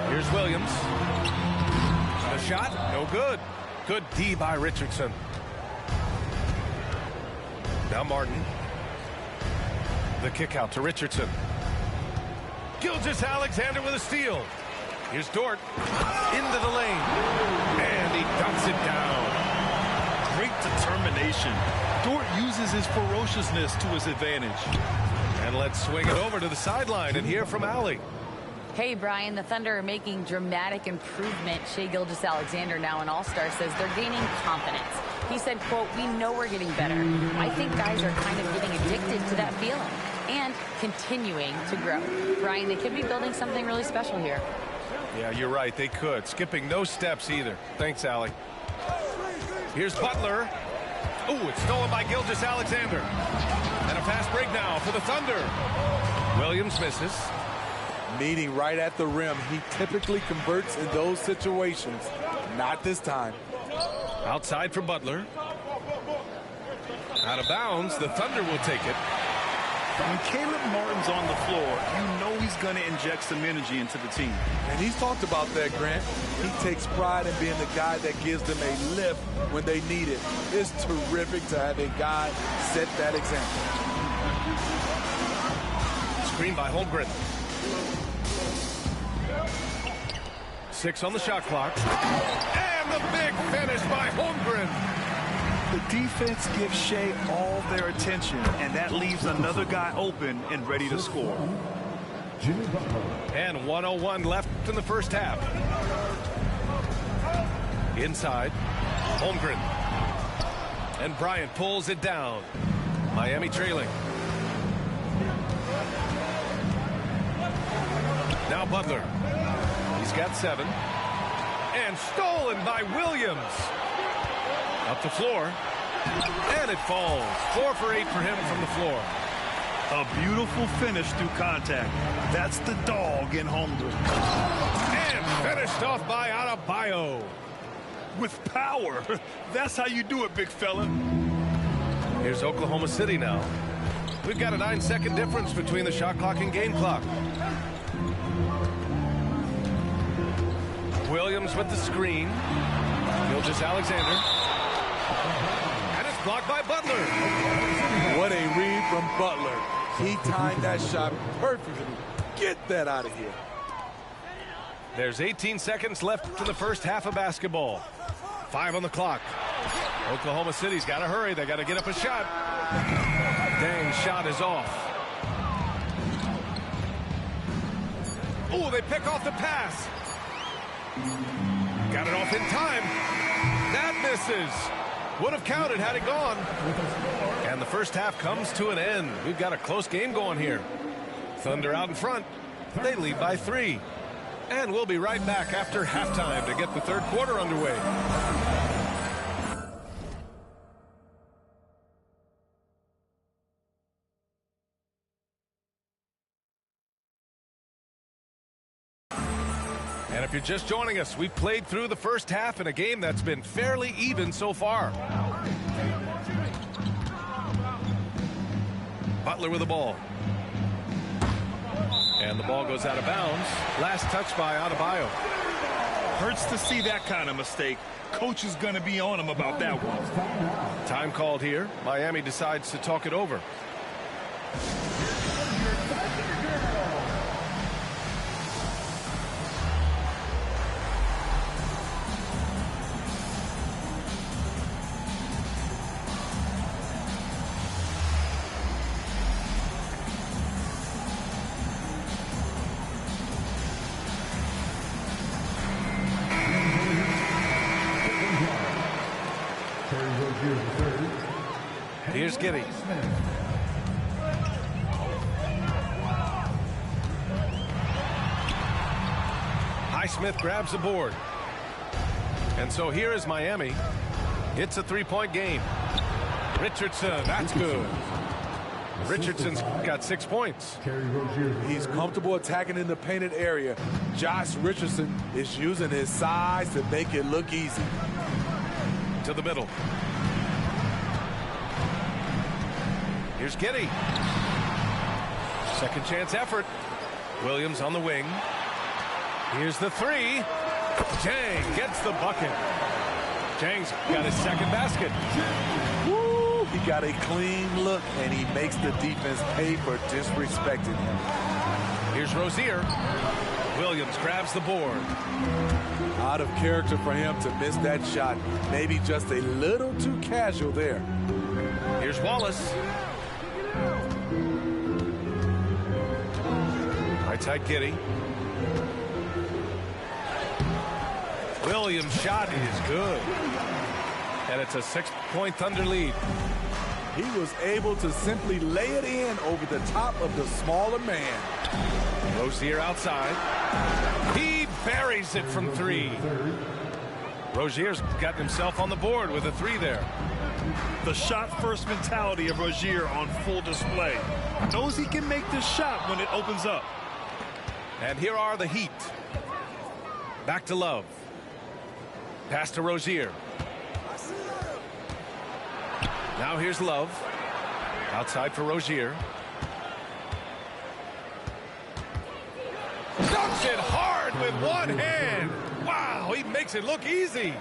Here's Williams. The shot, no good. Good D by Richardson. Now Martin. The kick out to Richardson. Gilgeous-Alexander with a steal. Here's Dort. Into the lane. And he dumps it down. Great determination. Dort uses his ferociousness to his advantage. And let's swing it over to the sideline and hear from Allie. Hey, Brian, the Thunder are making dramatic improvement. Shai Gilgeous-Alexander, now an all-star, says they're gaining confidence. He said, quote, "We know we're getting better. I think guys are kind of getting addicted to that feeling and continuing to grow." Brian, they could be building something really special here. Yeah, you're right. They could. Skipping no steps either. Thanks, Allie. Here's Butler. Ooh, it's stolen by Gilgeous-Alexander. And a fast break now for the Thunder. Williams misses. Meeting right at the rim. He typically converts in those situations. Not this time. Outside for Butler. Out of bounds. The Thunder will take it. When Caleb Martin's on the floor, you know he's going to inject some energy into the team. And he's talked about that, Grant. He takes pride in being the guy that gives them a lift when they need it. It's terrific to have a guy set that example. Screen by Holmgren. 6 on the shot clock. And the big finish by Holmgren. The defense gives Shai all their attention, and that leaves another guy open and ready to score. And 1:01 left in the first half. Inside, Holmgren. And Bryant pulls it down. Miami trailing. Now Butler. He's got 7. And stolen by Williams. Up the floor. And it falls. 4 for 8 for him from the floor. A beautiful finish through contact. That's the dog in Holmgren. And finished off by Adebayo. With power. That's how you do it, big fella. Here's Oklahoma City now. We've got a 9-second difference between the shot clock and game clock. Williams with the screen. Gilgeous-Alexander. And it's blocked by Butler. What a read from Butler. He timed that shot perfectly. Get that out of here. There's 18 seconds left in the first half of basketball. 5 on the clock. Oklahoma City's got to hurry. They got to get up a shot. Dang, shot is off. Oh, they pick off the pass. Got it off in time. That misses. Would have counted had it gone. And the first half comes to an end. We've got a close game going here. Thunder out in front. They lead by 3. And we'll be right back after halftime to get the third quarter underway. And if you're just joining us, we played through the first half in a game that's been fairly even so far. Butler with the ball. And the ball goes out of bounds. Last touch by Adebayo. Hurts to see that kind of mistake. Coach is going to be on him about that one. Time called here. Miami decides to talk it over. Here's Giddey. Highsmith grabs the board. And so here is Miami. It's a three-point game. Richardson, that's good. Richardson's got 6 points. He's comfortable attacking in the painted area. Josh Richardson is using his size to make it look easy. To the middle. Here's Giddey. Second chance effort. Williams on the wing. Here's the three. Jang gets the bucket. Jang's got his second basket. Woo! He got a clean look, and he makes the defense pay for disrespecting him. Here's Rozier. Williams grabs the board. Out of character for him to miss that shot. Maybe just a little too casual there. Here's Wallace. Right side Giddey. Williams' shot is good. And it's a 6-point Thunder lead. He was able to simply lay it in over the top of the smaller man. Rozier outside. He buries it from three. Rozier's gotten himself on the board with a three there. The shot-first mentality of Rozier on full display. Knows he can make this shot when it opens up. And here are the Heat. Back to Love. Pass to Rozier. Now here's Love. Outside for Rozier. Dunks it hard with one hand. Wow, he makes it look easy.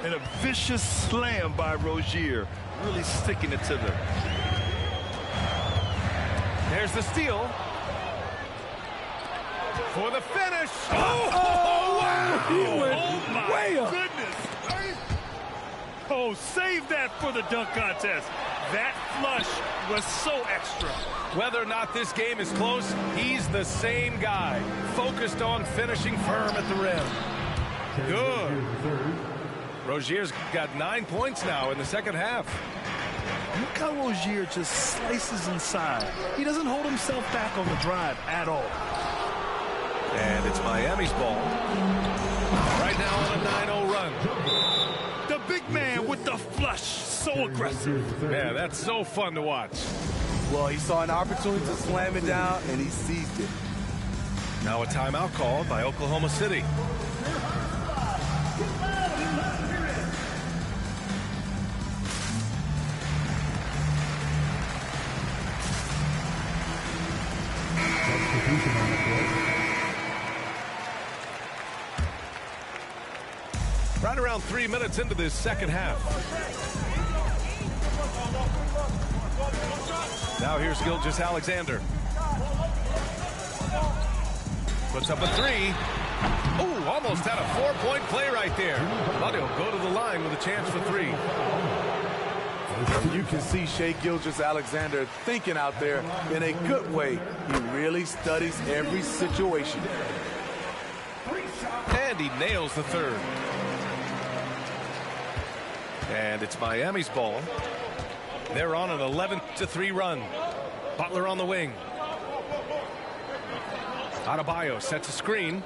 And a vicious slam by Rozier. Really sticking it to them. There's the steal. For the finish. Oh, wow. He went way up. Goodness. Oh, save that for the dunk contest. That flush was so extra. Whether or not this game is close, he's the same guy. Focused on finishing firm at the rim. Good. Rozier's got 9 points now in the second half. Look how Rozier just slices inside. He doesn't hold himself back on the drive at all. And it's Miami's ball. Right now on a 9-0 run. The big man with the flush. So aggressive. Man, that's so fun to watch. Well, he saw an opportunity to slam it down, and he seized it. Now a timeout called by Oklahoma City. Right around 3 minutes into this second half. Now here's Gilgeous-Alexander. Puts up a three. Oh, almost had a 4-point play right there. But he'll go to the line with a chance for three. You can see Shai Gilgeous-Alexander thinking out there in a good way. He really studies every situation. And he nails the third. And it's Miami's ball. They're on an 11-3 run. Butler on the wing. Adebayo sets a screen.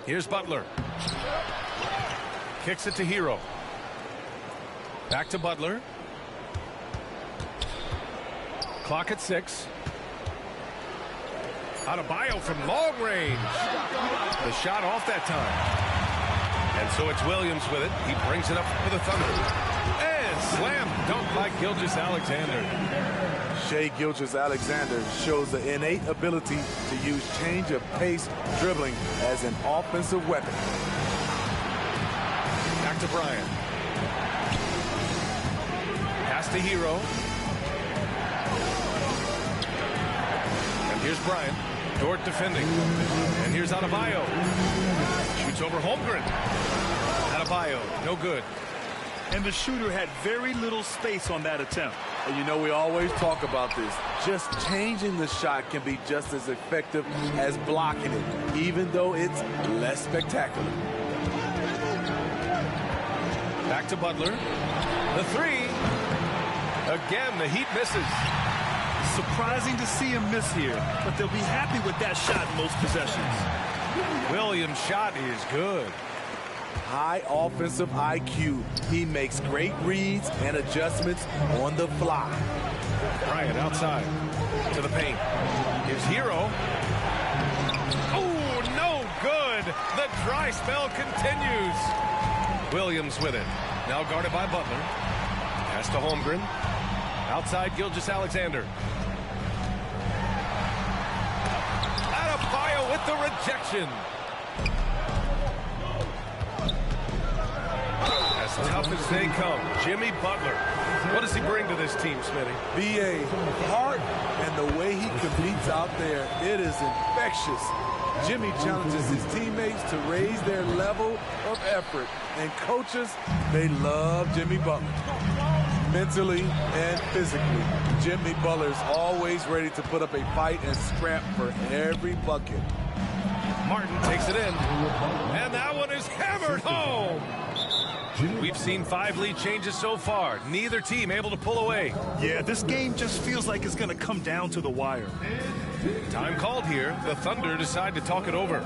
Here's Butler. Kicks it to Hero. Back to Butler. Clock at 6. Adebayo from long range. The shot off that time. And so it's Williams with it. He brings it up for the Thunder. And slam dunk by Gilgeous-Alexander. Shai Gilgeous-Alexander shows the innate ability to use change of pace dribbling as an offensive weapon. Back to Bryant. Pass to Hero. And here's Bryant. Dort defending. And here's Adebayo. Shoots over Holmgren. Adebayo, no good. And the shooter had very little space on that attempt. And you know, we always talk about this. Just changing the shot can be just as effective as blocking it, even though it's less spectacular. Back to Butler. The three. Again, the Heat misses. Surprising to see him miss here, but they'll be happy with that shot in most possessions. Williams' shot is good. High offensive IQ. He makes great reads and adjustments on the fly. Bryant outside to the paint. Here's Hero. Oh, no good. The dry spell continues. Williams with it. Now guarded by Butler. Pass to Holmgren. Outside Gilgeous-Alexander. Adebayo with the rejection. As tough as they come, Jimmy Butler. What does he bring to this team, Smitty? BA, heart and the way he competes out there, it is infectious. Jimmy challenges his teammates to raise their level of effort. And coaches, they love Jimmy Butler. Mentally and physically, Jimmy Butler's always ready to put up a fight and scrap for every bucket. Martin takes it in. And that one is hammered home. We've seen 5 lead changes so far. Neither team able to pull away. Yeah, this game just feels like it's going to come down to the wire. Time called here. The Thunder decide to talk it over.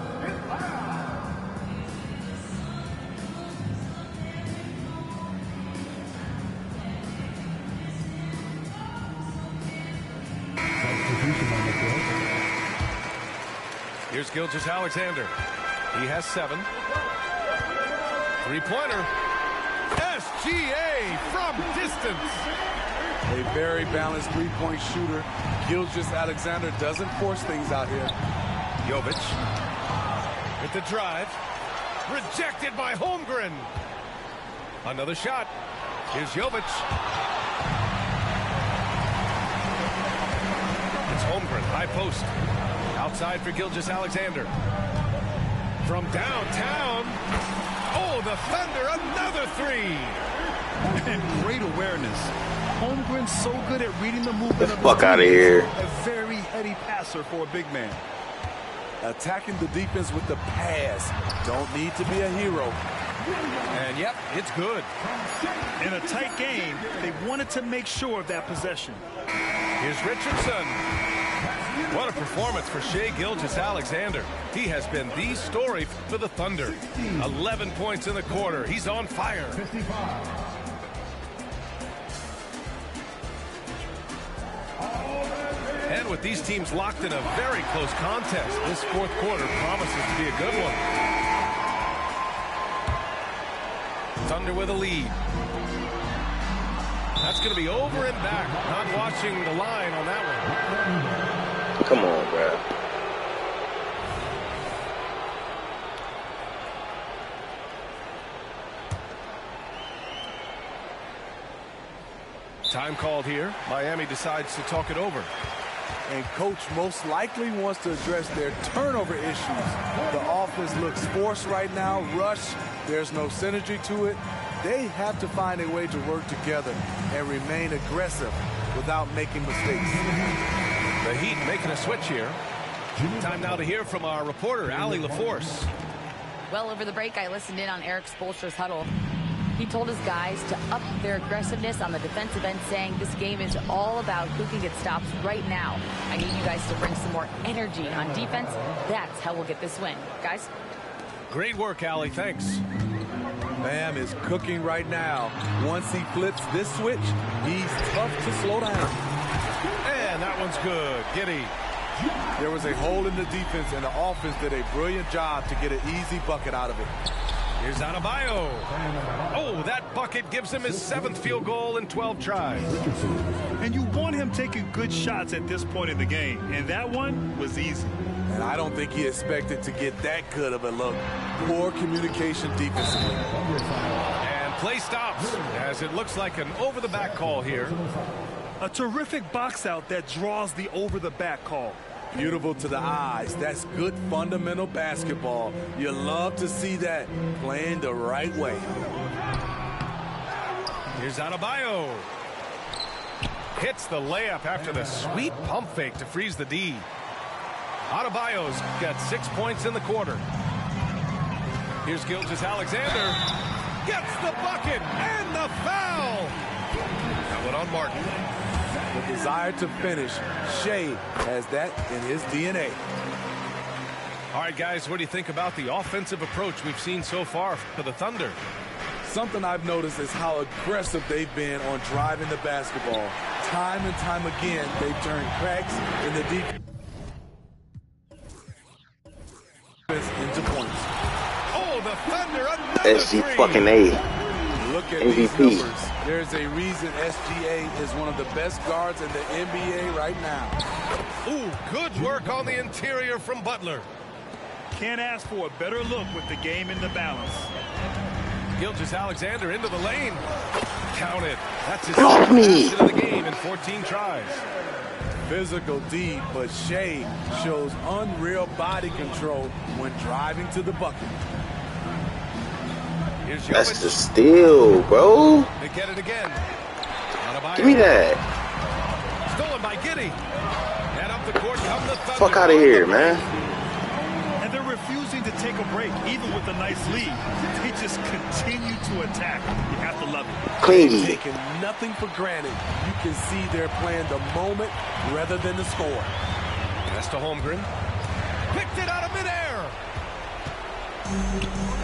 Here's Gilgeous-Alexander. He has 7. Three-pointer. SGA from distance. A very balanced three-point shooter. Gilgeous-Alexander doesn't force things out here. Jovic with the drive. Rejected by Holmgren. Another shot. Here's Jovic. It's Holmgren, high post. Outside for Gilgeous-Alexander. From downtown. Oh, the Thunder, another three. And great awareness. Holmgren's so good at reading the movement of the fuck out of here. A very heady passer for a big man. Attacking the defense with the pass. Don't need to be a hero. And yep, it's good. In a tight game, they wanted to make sure of that possession. Here's Richardson. What a performance for Shai Gilgeous-Alexander. He has been the story for the Thunder. 11 points in the quarter. He's on fire. And with these teams locked in a very close contest, this fourth quarter promises to be a good one. Thunder with a lead. That's going to be over and back. Not watching the line on that one. Come on, bro. Time called here. Miami decides to talk it over. And coach most likely wants to address their turnover issues. The offense looks forced right now, rush. There's no synergy to it. They have to find a way to work together and remain aggressive without making mistakes. The Heat making a switch here. Time now to hear from our reporter, Allie LaForce. Well, over the break, I listened in on Erik Spoelstra's huddle. He told his guys to up their aggressiveness on the defensive end, saying this game is all about who can get stops right now. I need you guys to bring some more energy on defense. That's how we'll get this win. Guys? Great work, Allie. Thanks. Bam is cooking right now. Once he flips this switch, he's tough to slow down. And that one's good. Giddey. There was a hole in the defense, and the offense did a brilliant job to get an easy bucket out of it. Here's Adebayo. Oh, that bucket gives him his 7th field goal in 12 tries. And you want him taking good shots at this point in the game, and that one was easy. And I don't think he expected to get that good of a look. Poor communication defensively. And play stops as it looks like an over-the-back call here. A terrific box out that draws the over-the-back call. Beautiful to the eyes. That's good fundamental basketball. You love to see that playing the right way. Here's Adebayo. Hits the layup after the sweet pump fake to freeze the D. Adebayo's got 6 points in the quarter. Here's Gilgeous-Alexander. Gets the bucket and the foul. That one on Martin. The desire to finish. Shea has that in his DNA. All right, guys, what do you think about the offensive approach we've seen so far for the Thunder? Something I've noticed is how aggressive they've been on driving the basketball. Time and time again, they've turned cracks in the defense into points. Oh, the Thunder, another SG three. fucking A. Look at MVP. these numbers. There's a reason SGA is one of the best guards in the NBA right now. Ooh, good work on the interior from Butler. Can't ask for a better look with the game in the balance. Gilgeous-Alexander into the lane. Count it. That's his Block second me. basket of the game in 14 tries. Physical D, but Shea shows unreal body control when driving to the bucket. Here's That's Jovic. the steal, bro. They get it again. Adebayo. Give me that. Stolen by Giddey. And up the court come the Thunder. Fuck out of here, man. And they're refusing to take a break, even with a nice lead. They just continue to attack. You have to love it. Clingy. Taking nothing for granted. You can see they're playing the moment rather than the score. Pass to Holmgren. Picked it out of midair.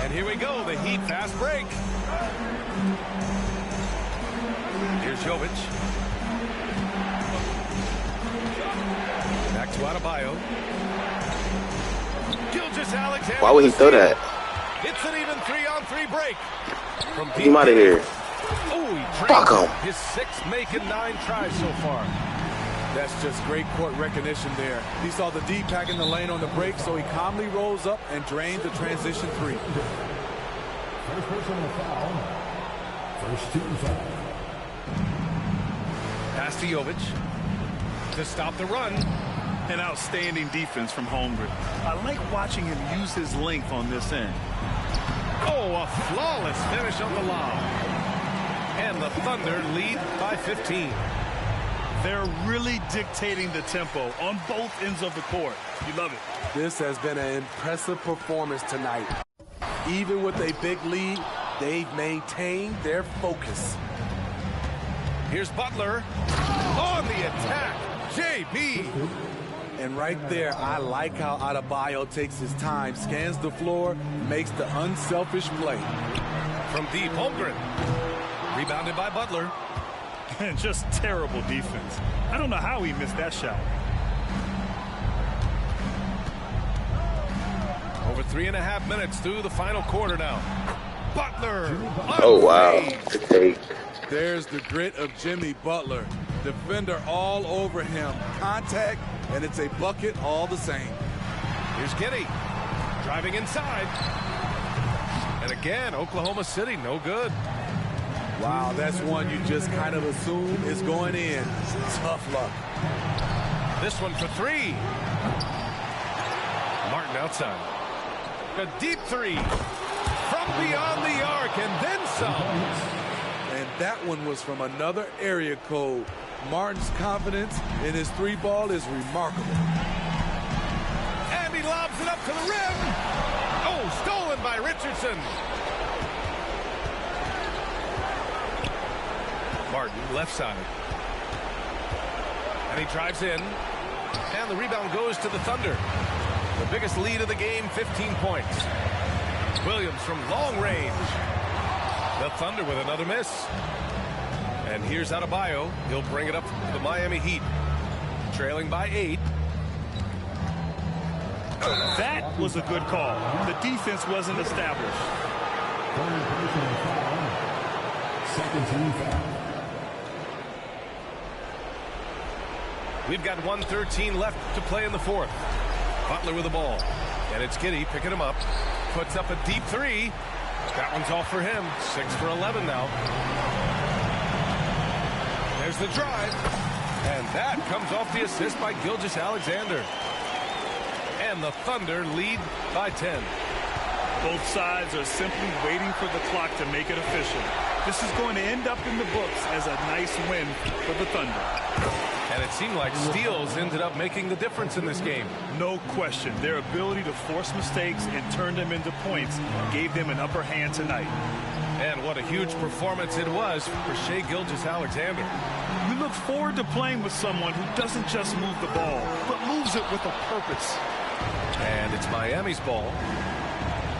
And here we go, the Heat fast break. Here's Jovic. Back to Adebayo. Gilgeous-Alexander. Why would he throw that? It's an even 3-on-3 break. From Get him out of here. Oh, he Fuck drains him. his sixth making 9 tries so far. That's just great court recognition there. He saw the D pack in the lane on the break, so he calmly rolls up and drained the transition three. First personal foul. First team foul. Pass to Jovic to stop the run. An outstanding defense from Holmgren. I like watching him use his length on this end. Oh, a flawless finish on the lob. And the Thunder lead by 15. They're really dictating the tempo on both ends of the court. You love it. This has been an impressive performance tonight. Even with a big lead, they've maintained their focus. Here's Butler on the attack. JB. And right there, I like how Adebayo takes his time, scans the floor, makes the unselfish play. From deep, Holmgren. Rebounded by Butler. And just terrible defense. I don't know how he missed that shot. Over 3.5 minutes through the final quarter now. Butler. Oh, wow. Good take. There's the grit of Jimmy Butler. Defender all over him. Contact, and it's a bucket all the same. Here's Giddey. Driving inside. And again, Oklahoma City, no good. Wow, that's one you just kind of assume is going in. Tough luck. This one for 3. Martin outside. A deep 3 from beyond the arc, and then some. And that one was from another area code. Martin's confidence in his 3-ball is remarkable. And he lobs it up to the rim. Oh, stolen by Richardson. Martin, left side. And he drives in. And the rebound goes to the Thunder. The biggest lead of the game, 15 points. Williams from long range. The Thunder with another miss. And here's Adebayo. He'll bring it up to the Miami Heat. Trailing by 8. That was a good call. The defense wasn't established. Second team foul. We've got 1:13 left to play in the fourth. Butler with the ball. And it's Giddey picking him up. Puts up a deep 3. That one's off for him. 6 for 11 now. There's the drive. And that comes off the assist by Gilgeous-Alexander. And the Thunder lead by 10. Both sides are simply waiting for the clock to make it official. This is going to end up in the books as a nice win for the Thunder. And it seemed like steals ended up making the difference in this game. No question. Their ability to force mistakes and turn them into points gave them an upper hand tonight. And what a huge performance it was for Shai Gilgeous-Alexander. We look forward to playing with someone who doesn't just move the ball, but moves it with a purpose. And it's Miami's ball.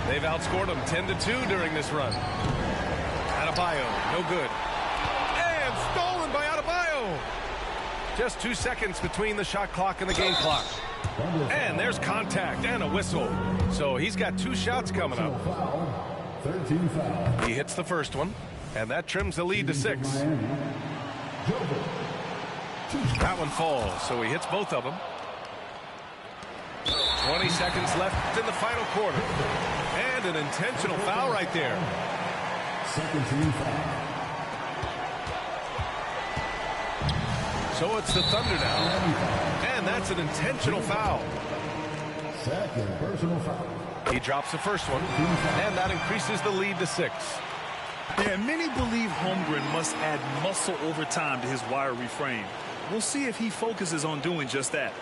They've outscored them 10-2 during this run. Adebayo, no good. And stolen by Adebayo. Just 2 seconds between the shot clock and the game clock. And there's contact and a whistle. So he's got 2 shots coming up. 13 foul. He hits the first one, and that trims the lead to 6. That one falls, so he hits both of them. 20 seconds left in the final quarter. And an intentional foul right there. Second team foul. So it's the Thunder now. And that's an intentional foul. Second personal foul. He drops the first one, and that increases the lead to 6. Yeah, many believe Holmgren must add muscle over time to his wiry frame. We'll see if he focuses on doing just that.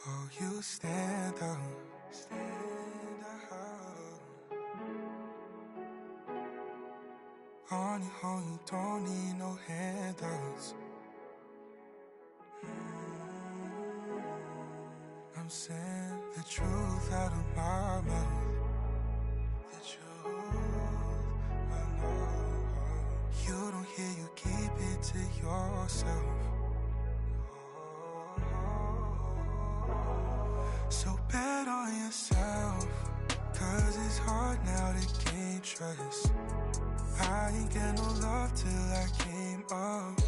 Oh, you stand up. On your own, you don't need no handouts. I'm saying the truth out of my mouth. The truth, I know. You don't hear, you keep it to yourself. So bet on yourself, 'cause it's hard now to gain trust. I ain't get no love till I came up.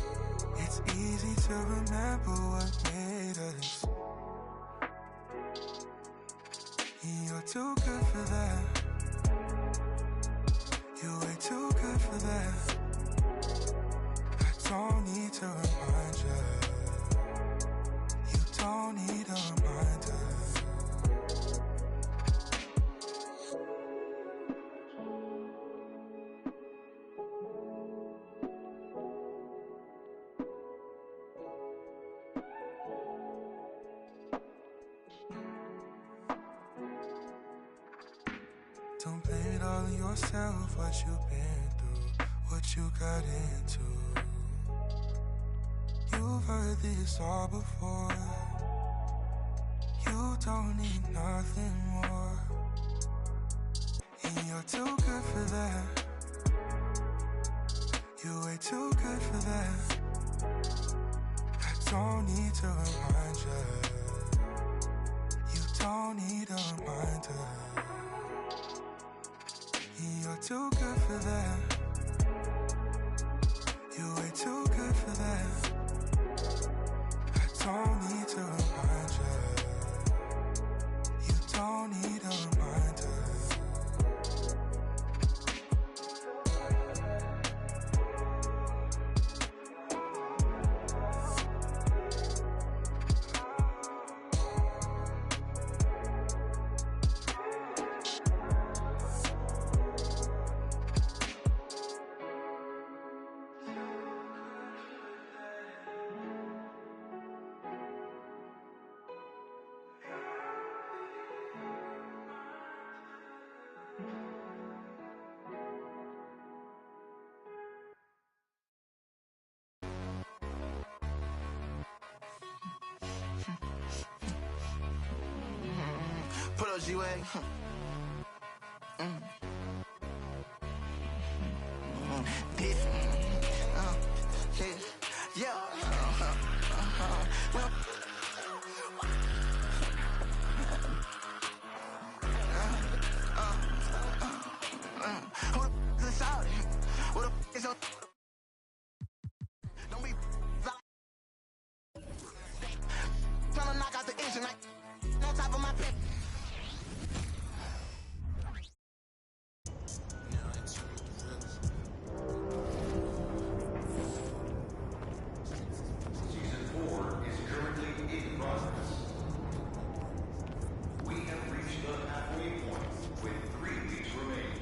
It's easy to remember what made us. You're too good for that. You're way too good for that. I don't need to remind you. You don't need a reminder. Don't blame it all on yourself, what you've been through, what you got into. You've heard this all before. You don't need nothing more. And you're too good for that. You're way too good for that. I don't need to remind you. You don't need a reminder. You're too good for that. You're way too good for that. I don't need to remind you. You don't need a reminder. Put up G-Way. Yeah. Well, who the shout? Who the is your? Don't be trying to knock out the engine like on top of my pit. Season 4 is currently in progress. We have reached the halfway point with 3 weeks remaining.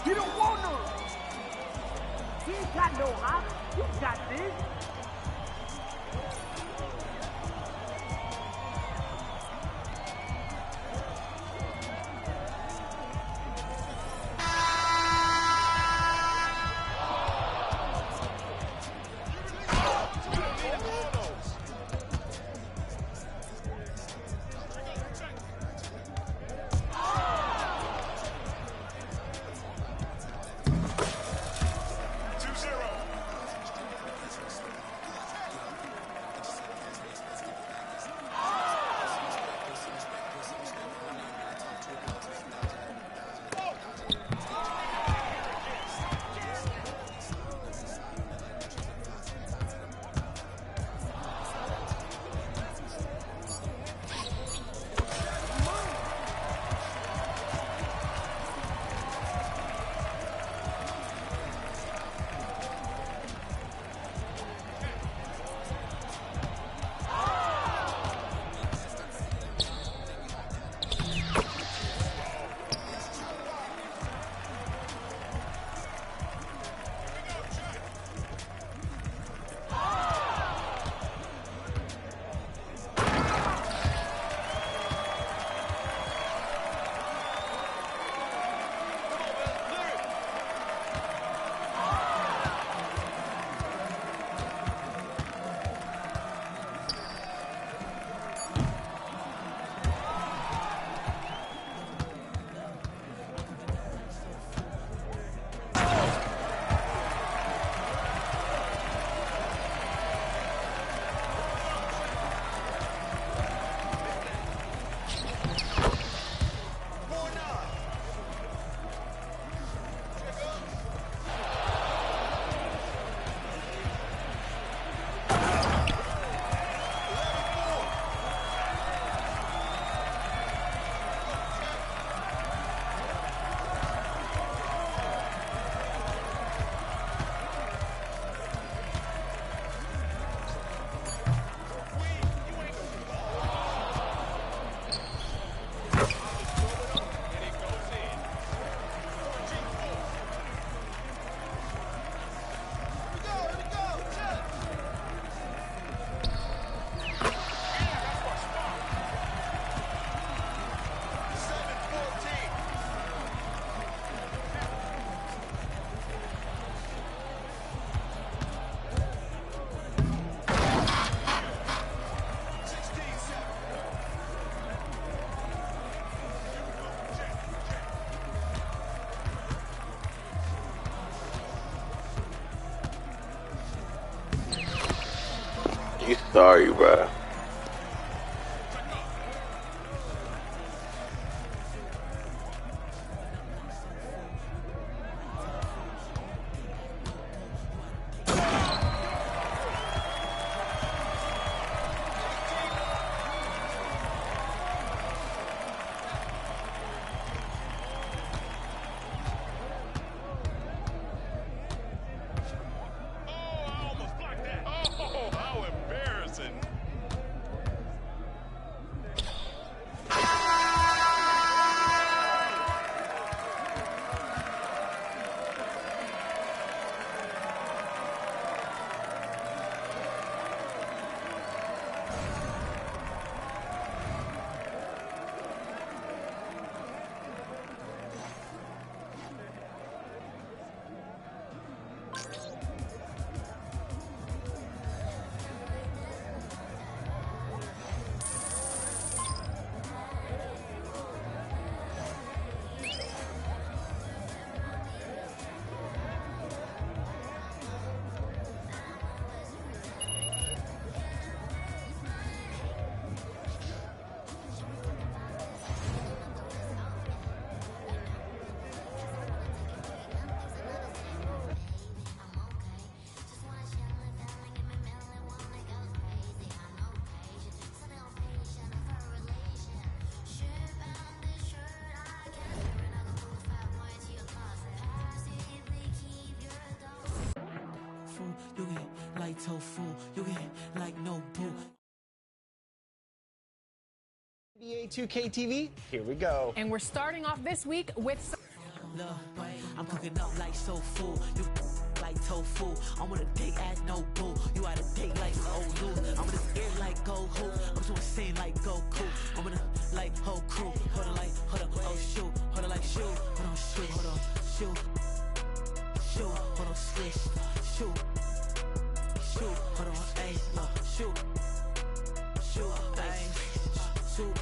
You don't want none. You ain't got no hop. You got this. You sorry, bro. You get like tofu, you get like no boo. NBA 2K TV, here we go. And we're starting off this week with Look, I'm cooking up like soul food. You like tofu. I'm on a date at no boo. You out a date like old news. I'm in this air like go who. I'm just saying like Goku. I'm in a like whole crew. Hold on like, hold on, oh shoot. Hold on like shoot. Hold on, shoot, hold on, shoot. Shoot, hold on, swish. Shoot. Shoot, hold on, ayy, look, shoot. Shoot, ayy, shoot.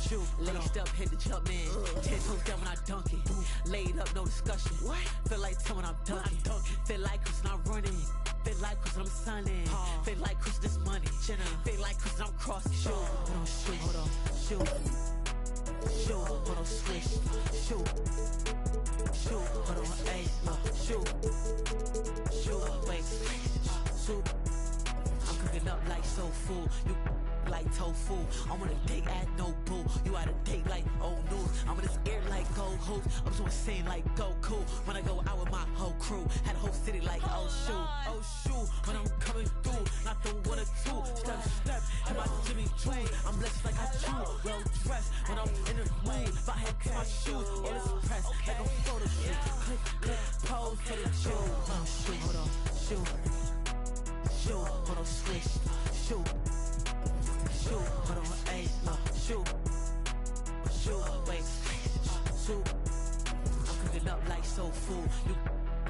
Shoot, laced up, hit the jump man. 10 toes down when I dunk it. Laid up, no discussion. What? Feel like 10 when I'm dunking. Feel like Chris when I'm running. Feel like Chris when I'm signing. Feel like Chris this money. Feel like Chris when I'm crossing. Shoot, hold on, shoot, hold on, shoot. Shoot, hold on, swish. Shoot. Shoot, hold on, ayy, look, shoot. Shoot, wait. Shoot. I'm cooking up like soul food. You like tofu. I'm on a date at no boo. You out a date like old news. I'm in this air like gold hoops. I'm just saying like Goku. When I go out with my whole crew, had a whole city like oh shoot. When I'm coming through, not the 1 or 2. Step, in my Jimmy Choo. I'm blessed like I chew. Well dressed when I'm in the mood. If I had to my shoes, all this press like a photo shoot. Click, pose for the chew. Oh shoot, hold on, shoot. Shoot, hold on, swish. Shoot. Shoot, hold on, ayy, look, shoot. Shoot, wait, shoot. I'm cooking up like soul food. You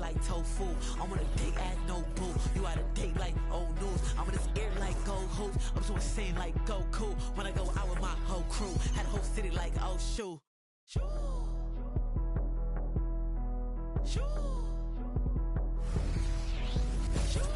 like tofu. I'm on a date at no boo. You out a date like old news. I'm in this air like gold hoops. I'm just saying like Goku. When I go out with my whole crew, had a whole city like oh shoot. Shoot. Shoot. Shoot.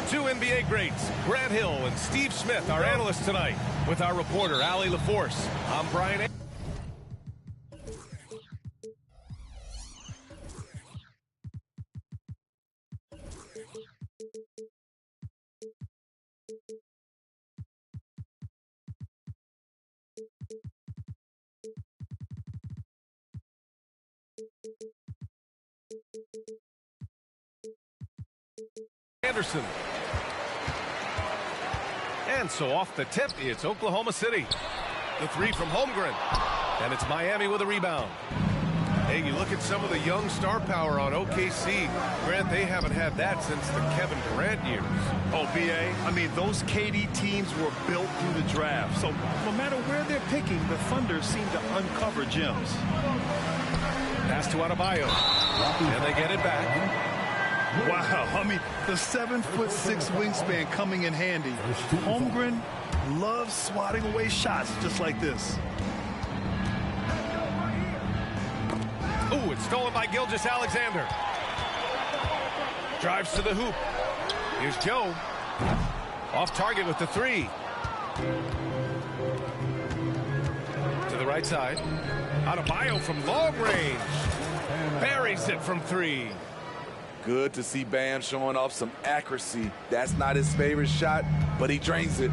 2 NBA greats, Grant Hill and Steve Smith, our analysts tonight, with our reporter, Allie LaForce. I'm Brian. Anderson. And so off the tip, it's Oklahoma City. The three from Holmgren. And it's Miami with a rebound. Hey, you look at some of the young star power on OKC. Grant, they haven't had that since the Kevin Durant years. Oh, B.A., I mean, those KD teams were built through the draft. So no matter where they're picking, the Thunder seem to uncover gems. Pass to Adebayo. And they get it back. Wow, I mean, the 7'6" wingspan coming in handy. Holmgren loves swatting away shots just like this. Ooh, it's stolen by Gilgeous-Alexander. Drives to the hoop. Here's Joe. Off target with the three. To the right side. Adebayo from long range. Buries it from three. Good to see Bam showing off some accuracy. That's not his favorite shot, but he drains it.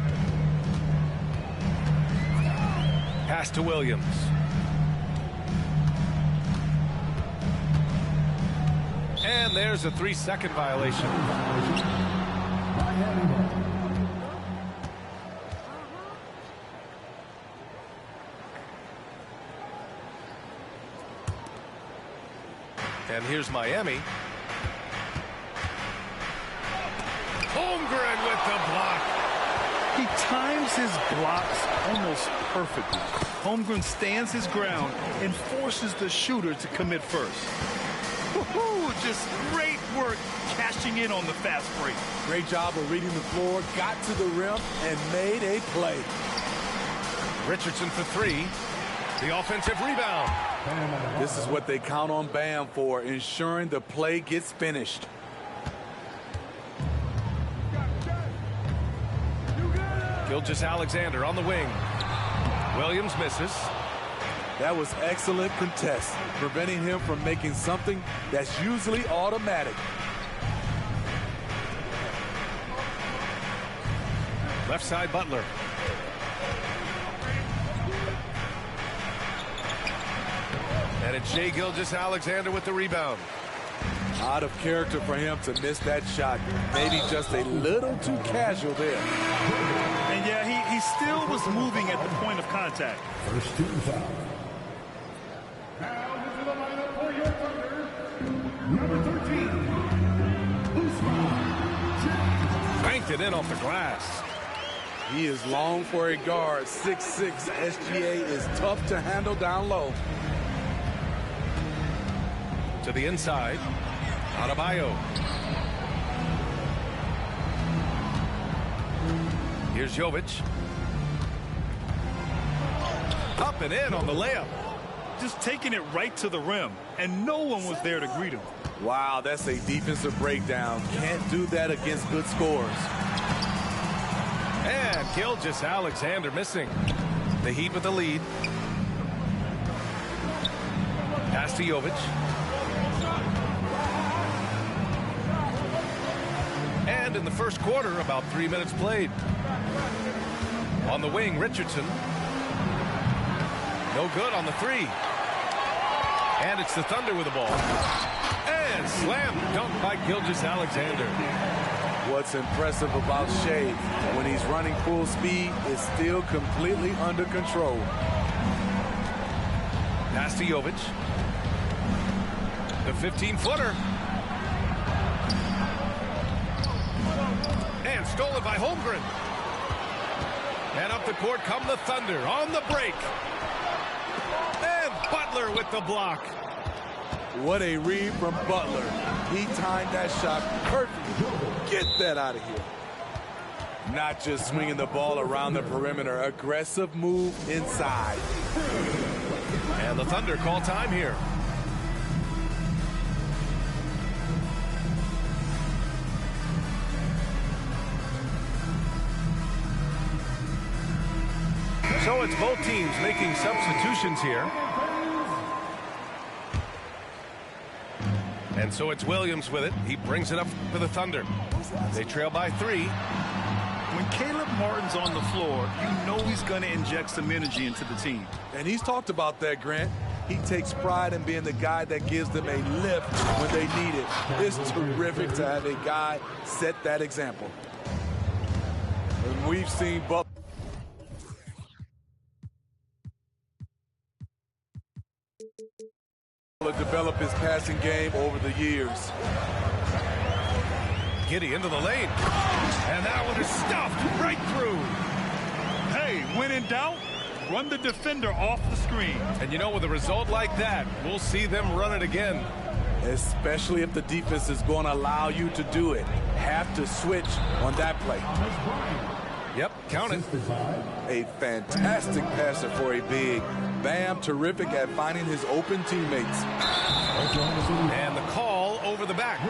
Pass to Williams. And there's a 3-second violation. And here's Miami. Holmgren with the block. He times his blocks almost perfectly. Holmgren stands his ground and forces the shooter to commit first. Just great work cashing in on the fast break. Great job of reading the floor, got to the rim, and made a play. Richardson for three. The offensive rebound. This is what they count on Bam for, ensuring the play gets finished. Gilgeous-Alexander on the wing. Williams misses. That was excellent contest, preventing him from making something that's usually automatic. Left side, Butler. And it's Shai Gilgeous-Alexander with the rebound. Out of character for him to miss that shot. Maybe just a little too casual there. And yeah, he still was moving at the point of contact. First team foul. Now into the lineup for your Thunder, number 13, Ousmane Dieng. Banked it in off the glass. He is long for a guard. 6'6". SGA is tough to handle down low. To the inside. Adebayo. Here's Jovic. Up and in on the layup. Just taking it right to the rim, and no one was there to greet him. Wow, that's a defensive breakdown. Can't do that against good scores. And Gilgeous-Alexander missing. The Heat with the lead. Pass to Jovic. And in the first quarter, about 3 minutes played. On the wing, Richardson. No good on the three. And it's the Thunder with the ball. And slam dunk by Gilgeous-Alexander. What's impressive about Shai, when he's running full speed, is still completely under control. Pass to Jovic. The 15-footer. And stolen by Holmgren. And up the court come the Thunder on the break. And Butler with the block. What a read from Butler. He timed that shot perfectly. Get that out of here. Not just swinging the ball around the perimeter. Aggressive move inside. And the Thunder call time here. So it's both teams making substitutions here. And so it's Williams with it. He brings it up for the Thunder. They trail by 3. When Caleb Martin's on the floor, you know he's going to inject some energy into the team. And he's talked about that, Grant. He takes pride in being the guy that gives them a lift when they need it. It's terrific to have a guy set that example. And we've seen Butler. To develop his passing game over the years. Giddey into the lane. And that one is stuffed right through. Hey, when in doubt, run the defender off the screen. And you know, with a result like that, we'll see them run it again. Especially if the defense is going to allow you to do it. Have to switch on that play. Yep, count it. A fantastic passer for a big. Bam, terrific at finding his open teammates. And the call over the back.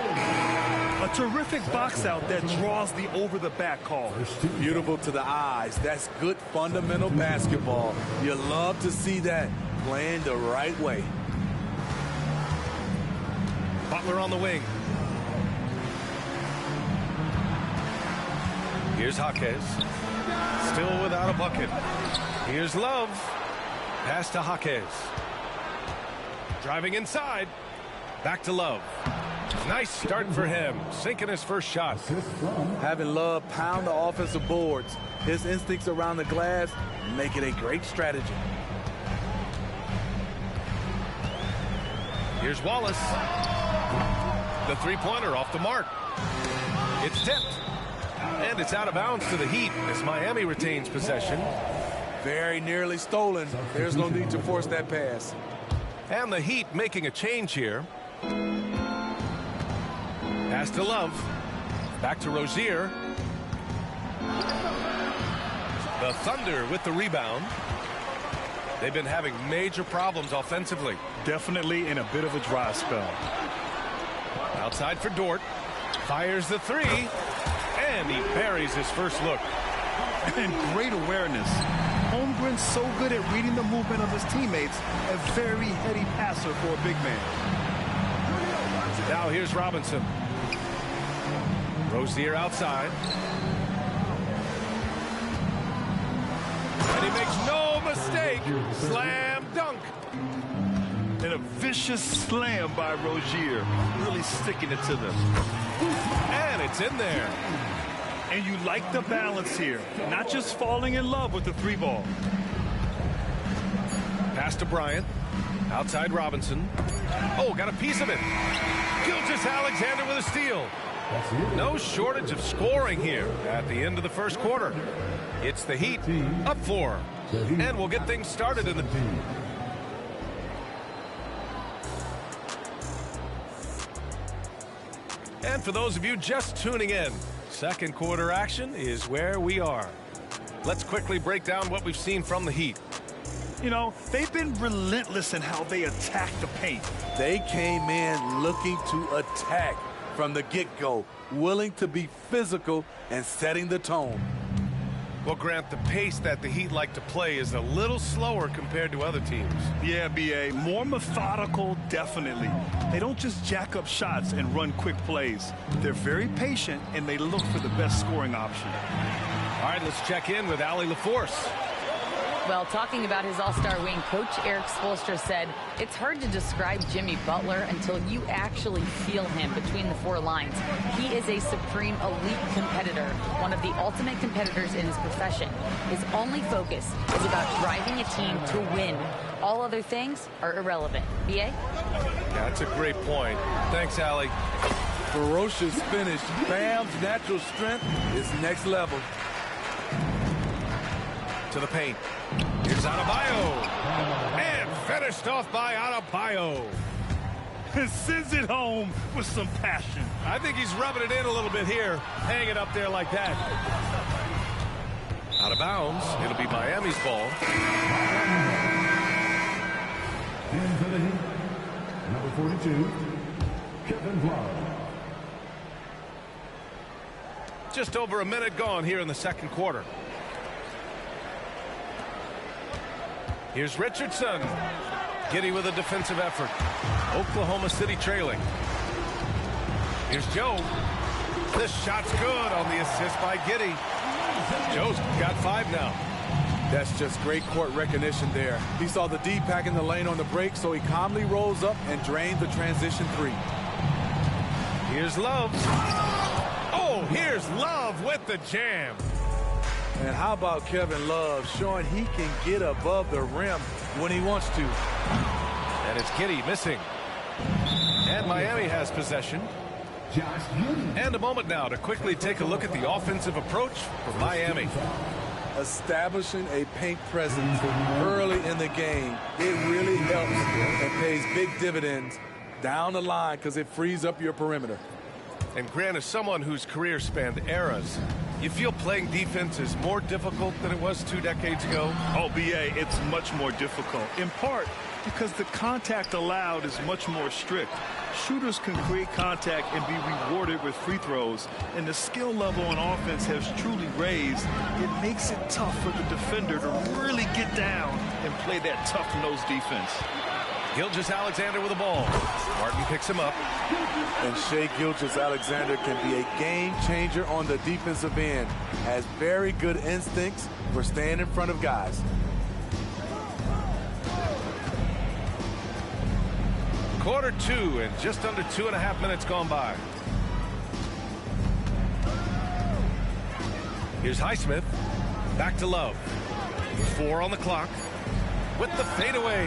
A terrific box out that draws the over-the-back call. Beautiful to the eyes. That's good fundamental basketball. You love to see that playing the right way. Butler on the wing. Here's Jaquez. Still without a bucket. Here's Love. Pass to Jaquez. Driving inside. Back to Love. Nice start for him. Sinking his first shot. Having Love pound the offensive boards. His instincts around the glass make it a great strategy. Here's Wallace. The three-pointer off the mark. It's tipped. And it's out of bounds to the Heat as Miami retains possession. Very nearly stolen. There's no need to force that pass. And the Heat making a change here. Pass to Love. Back to Rozier. The Thunder with the rebound. They've been having major problems offensively. Definitely in a bit of a dry spell. Outside for Dort. Fires the three. And he buries his first look. And great awareness. Holmgren's so good at reading the movement of his teammates. A very heady passer for a big man. Now here's Robinson. Rozier outside. And he makes no mistake. Slam dunk. And a vicious slam by Rozier. Really sticking it to them. And it's in there. And you like the balance here. Not just falling in love with the three ball. Pass to Bryant. Outside Robinson. Oh, got a piece of it. Gilgeous-Alexander with a steal. No shortage of scoring here at the end of the first quarter. It's the Heat up 4. And we'll get things started in the... And for those of you just tuning in, second quarter action is where we are. Let's quickly break down what we've seen from the Heat. You know, they've been relentless in how they attack the paint. They came in looking to attack from the get-go, willing to be physical and setting the tone. Well, Grant, the pace that the Heat like to play is a little slower compared to other teams. Yeah, B.A., more methodical, definitely. They don't just jack up shots and run quick plays. They're very patient, and they look for the best scoring option. All right, let's check in with Allie LaForce. Well, talking about his all-star wing, Coach Erik Spoelstra said, it's hard to describe Jimmy Butler until you actually feel him between the 4 lines. He is a supreme elite competitor, one of the ultimate competitors in his profession. His only focus is about driving a team to win. All other things are irrelevant. B.A.? That's a great point. Thanks, Allie. Ferocious finish. Bam's natural strength is next level. To the paint. Here's Adebayo. And finished off by Adebayo. Sends it home with some passion. I think he's rubbing it in a little bit here. Hang it up there like that. Out of bounds. It'll be Miami's ball. And for the Heat, number 42, Kevin Love. Just over a minute gone here in the second quarter. Here's Richardson. Giddey with a defensive effort. Oklahoma City trailing. Here's Joe. This shot's good on the assist by Giddey. Joe's got 5 now. That's just great court recognition there. He saw the D pack in the lane on the break, so he calmly rolls up and drained the transition 3. Here's Love. Oh, here's Love with the jam. And how about Kevin Love showing he can get above the rim when he wants to. And it's Giddey missing. And Miami has possession. And a moment now to quickly take a look at the offensive approach for Miami. Establishing a paint presence early in the game, it really helps and pays big dividends down the line because it frees up your perimeter. And Grant, as someone whose career spanned eras, you feel playing defense is more difficult than it was 2 decades ago? Oh, BA, it's much more difficult, in part because the contact allowed is much more strict. Shooters can create contact and be rewarded with free throws, and the skill level on offense has truly raised. It makes it tough for the defender to really get down and play that tough-nosed defense. Gilgeous-Alexander with the ball. Martin picks him up. And Shai Gilgeous-Alexander can be a game changer on the defensive end. Has very good instincts for staying in front of guys. Quarter 2 and just under 2.5 minutes gone by. Here's Highsmith. Back to Love. 4 on the clock. With the fadeaway.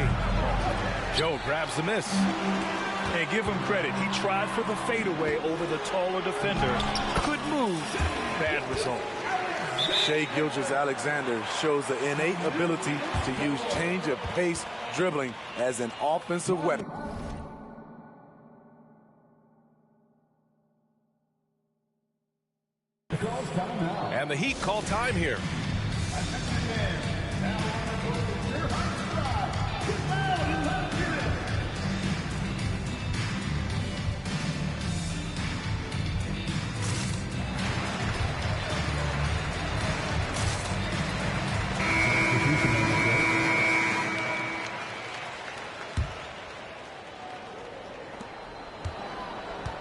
Joe grabs the miss. And give him credit. He tried for the fadeaway over the taller defender. Good move. Bad result. Shai Gilgeous-Alexander shows the innate ability to use change of pace dribbling as an offensive weapon. And the Heat call time here.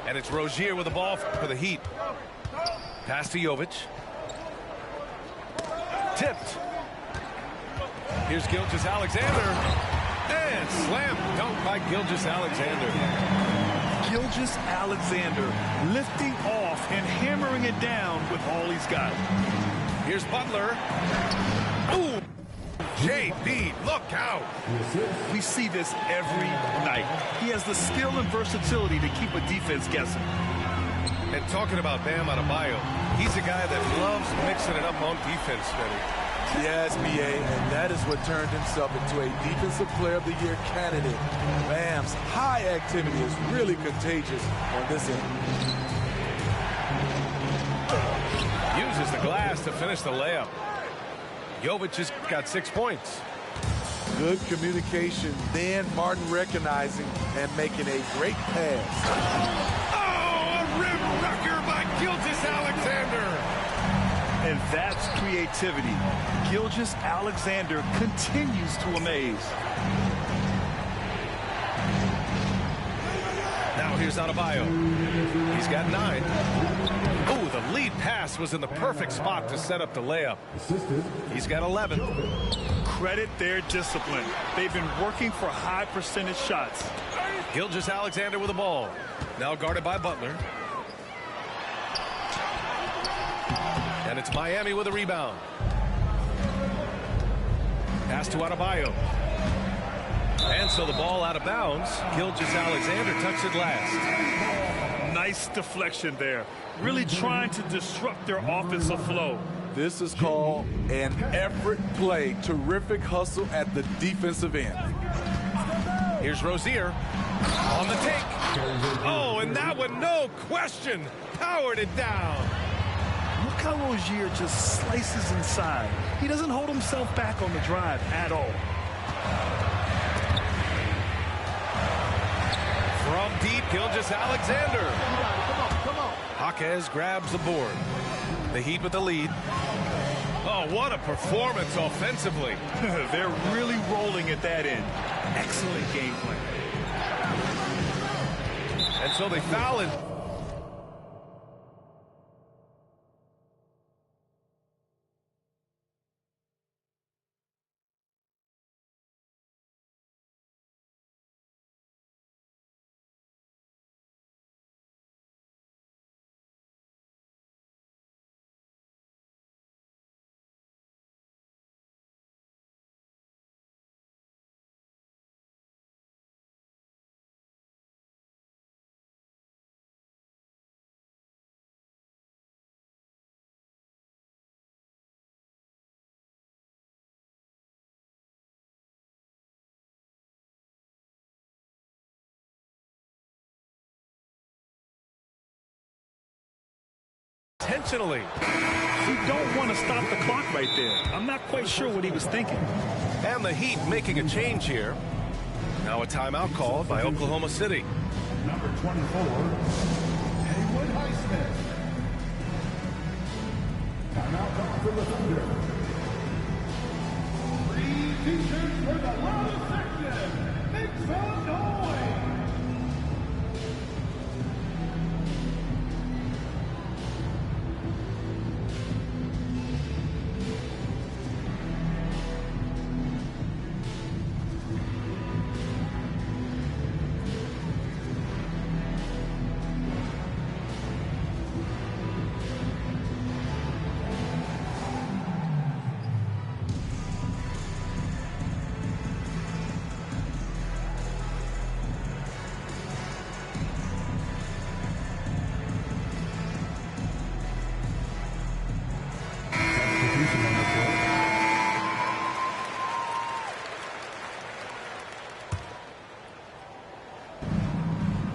And it's Rozier with the ball for the Heat. Pass to Jovic. Tipped. Here's Gilgeous-Alexander. And slam dunk by Gilgeous-Alexander. Gilgeous-Alexander lifting off and hammering it down with all he's got. Here's Butler. Ooh. JB, look out. We see this every night. He has the skill and versatility to keep a defense guessing. And talking about Bam Adebayo, he's a guy that loves mixing it up on defense, Benny. Yes, BA, and that is what turned himself into a Defensive Player of the Year candidate. Bam's high activity is really contagious on this end. Uses the glass to finish the layup. Jovic has got 6 points. Good communication, then Martin recognizing and making a great pass. Rim wrecker by Gilgeous-Alexander. And that's creativity. Gilgeous-Alexander continues to amaze. Now here's Adebayo. He's got 9. Oh, the lead pass was in the perfect spot to set up the layup. He's got 11. Credit their discipline. They've been working for high percentage shots. Gilgeous-Alexander with the ball. Now guarded by Butler. And it's Miami with a rebound. Pass to Adebayo. And so the ball out of bounds. Gilgeous-Alexander tucks it last. Nice deflection there. Really trying to disrupt their offensive flow. This is called an effort play. Terrific hustle at the defensive end. Here's Rozier on the take. Oh, and that one, no question, powered it down. Look how Rozier just slices inside. He doesn't hold himself back on the drive at all. From deep, Gilgeous-Alexander. Come on. Jaquez grabs the board. The Heat with the lead. Oh, what a performance offensively. They're really rolling at that end. Excellent game plan. And so they foul it. intentionally. You don't want to stop the clock right there. I'm not quite sure what he was thinking. And the Heat making a change here. Now a timeout called by Oklahoma City. Number 24, Haywood Highsmith. Timeout call for the Thunder. Three t-shirts for the loudest section. Make some noise.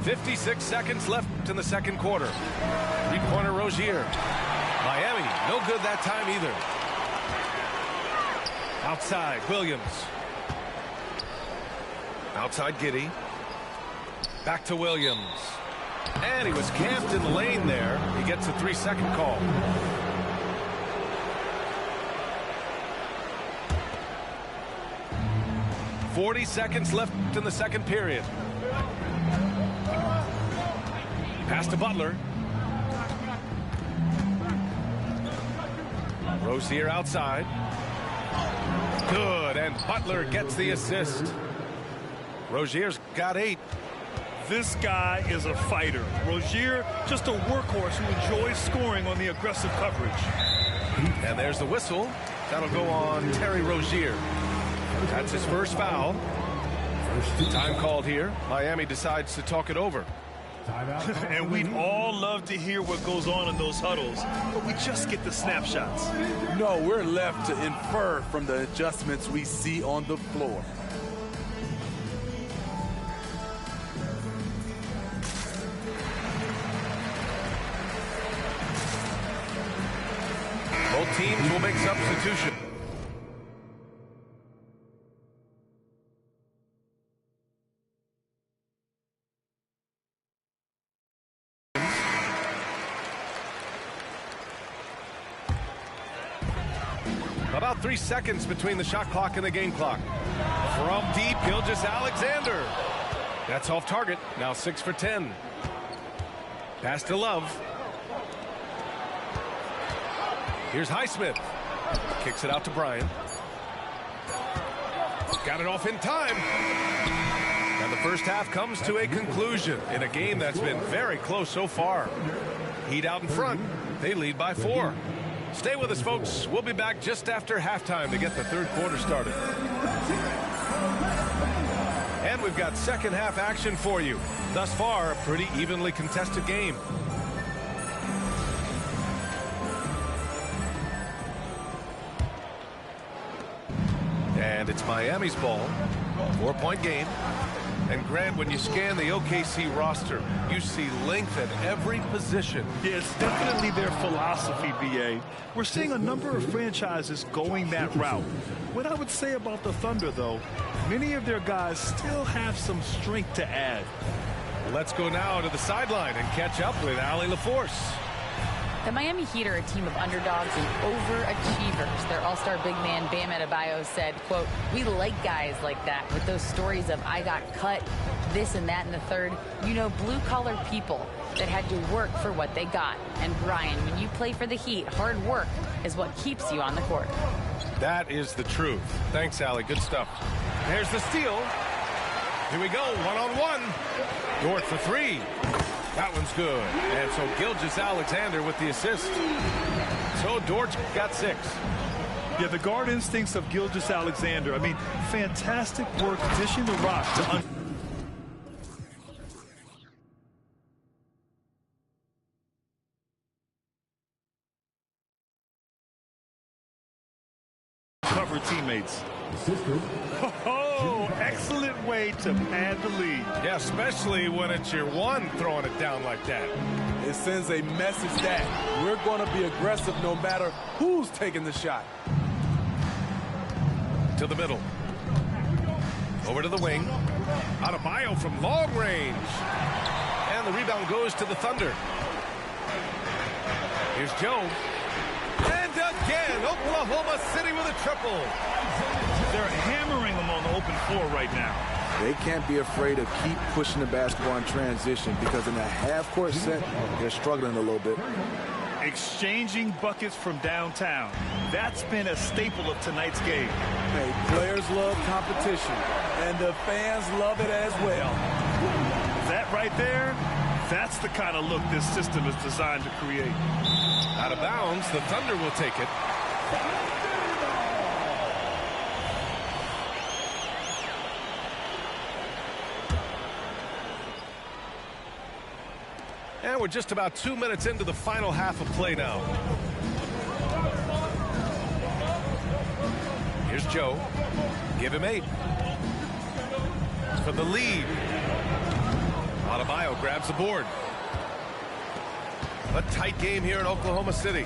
.56 seconds left in the second quarter. Three-pointer Rozier. Miami, no good that time either. Outside, Williams. Outside, Giddey. Back to Williams. And he was camped in the lane there. He gets a 3-second call. .40 seconds left in the second period. Pass to Butler. Rozier outside. Good, and Butler gets the assist. Rozier's got 8. This guy is a fighter. Rozier, just a workhorse who enjoys scoring on the aggressive coverage. And there's the whistle. That'll go on Terry Rozier. That's his first foul. Time called here. Miami decides to talk it over. And we'd all love to hear what goes on in those huddles, but we just get the snapshots. No, we're left to infer from the adjustments we see on the floor. Both teams will make substitution. About 3 seconds between the shot clock and the game clock. From deep, Gilgeous-Alexander. That's off target. Now 6 for 10. Pass to Love. Here's Highsmith. Kicks it out to Bryant. Got it off in time. And the first half comes to a conclusion in a game that's been very close so far. Heat out in front. They lead by 4. Stay with us, folks. We'll be back just after halftime to get the third quarter started. And we've got second half action for you. Thus far, a pretty evenly contested game. And it's Miami's ball. 4-point game. And Grant, when you scan the OKC roster, you see length at every position. Yeah, it's definitely their philosophy, BA. We're seeing a number of franchises going that route. What I would say about the Thunder, though, many of their guys still have some strength to add. Let's go now to the sideline and catch up with Allie LaForce. The Miami Heat are a team of underdogs and overachievers. Their all-star big man, Bam Adebayo, said, quote, "We like guys like that with those stories of I got cut, this and that and the third. You know, blue-collar people that had to work for what they got. And Brian, when you play for the Heat, hard work is what keeps you on the court." That is the truth. Thanks, Allie. Good stuff. There's the steal. Here we go, one-on-one. Dort for 3. That one's good. And so Gilgeous-Alexander with the assist. So Dort's got 6. Yeah, the guard instincts of Gilgeous-Alexander. I mean, fantastic work dishing the rock to cover teammates. Oh, excellent way to pad the lead. Yeah, especially when it's your one throwing it down like that. It sends a message that we're going to be aggressive no matter who's taking the shot. To the middle. Over to the wing. Adebayo from long range. And the rebound goes to the Thunder. Here's Joe. And again, Oklahoma City with a triple. They're hammering them on the open floor right now. They can't be afraid to keep pushing the basketball in transition because in a half-court set, they're struggling a little bit. Exchanging buckets from downtown. That's been a staple of tonight's game. Hey, players love competition, and the fans love it as well. That right there, that's the kind of look this system is designed to create. Out of bounds, the Thunder will take it. And we're just about 2 minutes into the final half of play now. Here's Joe. Give him 8. For the lead. Adebayo grabs the board. A tight game here in Oklahoma City.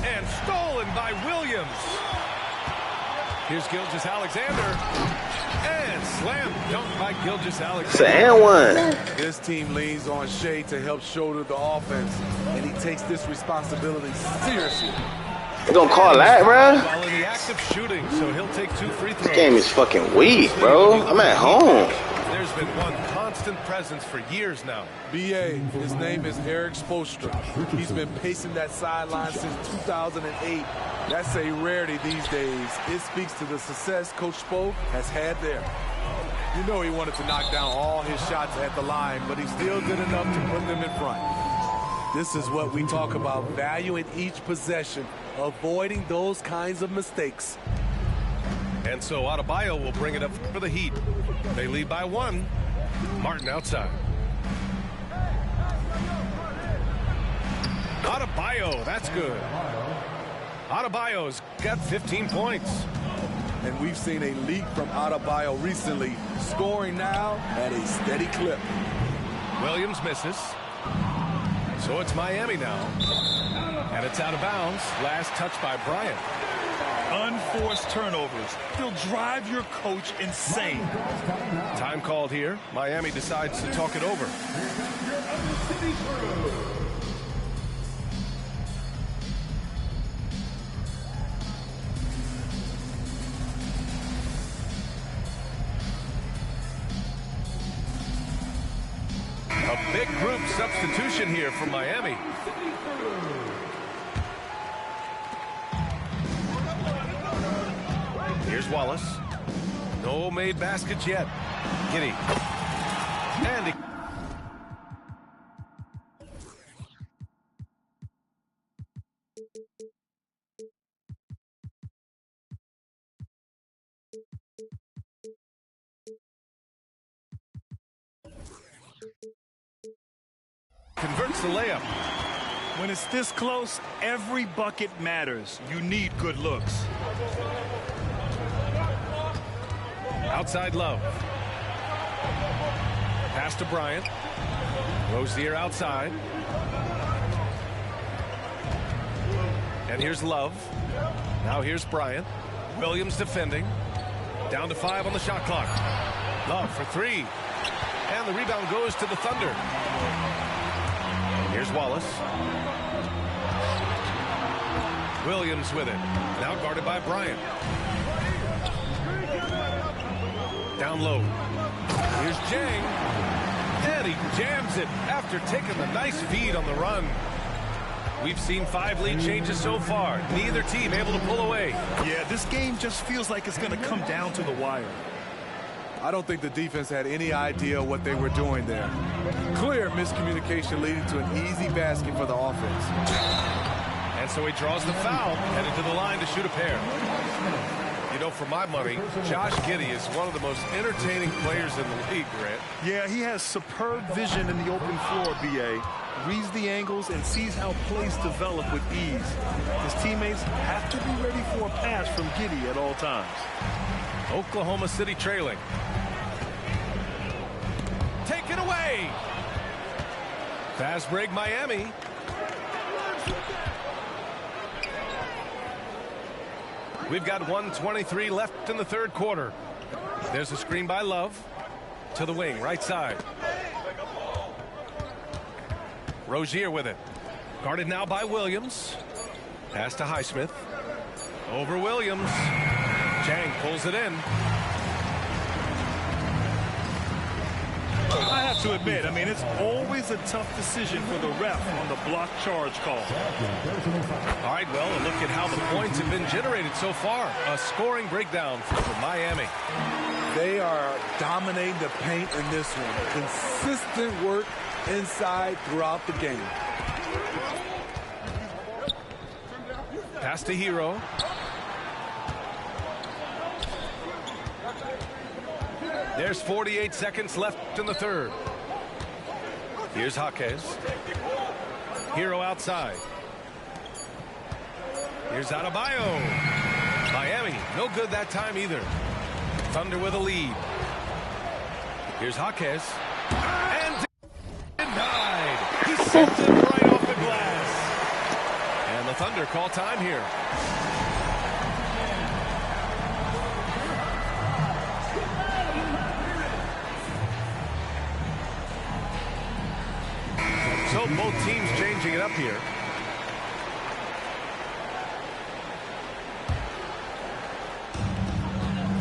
And stolen by Williams. Here's Gilgeous-Alexander. And slam dunk by Gilgeous-Alexander. And one. This team leans on Shea to help shoulder the offense, and he takes this responsibility seriously. You gonna call that, bro? While in the act of shooting, so he'll take 2 free throws. This game is fucking weak, bro. I'm at home. There's been one constant presence for years now. BA, his name is Eric Spoelstra. He's been pacing that sideline since 2008. That's a rarity these days. It speaks to the success Coach Spo has had there. You know he wanted to knock down all his shots at the line, but he still did enough to put them in front. This is what we talk about, valuing each possession, avoiding those kinds of mistakes. And so Adebayo will bring it up for the Heat. They lead by 1. Martin outside. Adebayo, that's good. Adebayo's got 15 points. And we've seen a leak from Adebayo recently, scoring now at a steady clip. Williams misses. So it's Miami now. And it's out of bounds. Last touch by Bryant. Unforced turnovers. They'll drive your coach insane. Time called here. Miami decides to talk it over. A big group substitution here for Miami. Here's Wallace. No made baskets yet. Giddey. And he... converts the layup. When it's this close, every bucket matters. You need good looks. Outside Love. Pass to Bryant. Rozier outside. And here's Love. Now here's Bryant. Williams defending. Down to 5 on the shot clock. Love for 3. And the rebound goes to the Thunder. Here's Wallace. Williams with it. Now guarded by Bryant. Down low. Here's Jang. And he jams it after taking the nice feed on the run. We've seen 5 lead changes so far. Neither team able to pull away. Yeah, this game just feels like it's going to come down to the wire. I don't think the defense had any idea what they were doing there. Clear miscommunication leading to an easy basket for the offense. And so he draws the foul, headed to the line to shoot a pair. You know, for my money, Josh Giddey is one of the most entertaining players in the league, Grant. Yeah, he has superb vision in the open floor, B.A. Reads the angles and sees how plays develop with ease. His teammates have to be ready for a pass from Giddey at all times. Oklahoma City trailing. Take it away. Fast break, Miami. We've got 1:23 left in the third quarter. There's a screen by Love to the wing, right side. Rozier with it. Guarded now by Williams. Pass to Highsmith. Over Williams. Chang pulls it in. I have to admit, I mean, it's always a tough decision for the ref on the block charge call. All right, well, look at how the points have been generated so far. A scoring breakdown for Miami. They are dominating the paint in this one. Consistent work inside throughout the game. Pass to Hero. There's 48 seconds left in the third. Here's Jaquez. Hero outside. Here's Adebayo. Miami, no good that time either. Thunder with a lead. Here's Jaquez. And denied. He sent it right off the glass. And the Thunder call time here. So both teams changing it up here.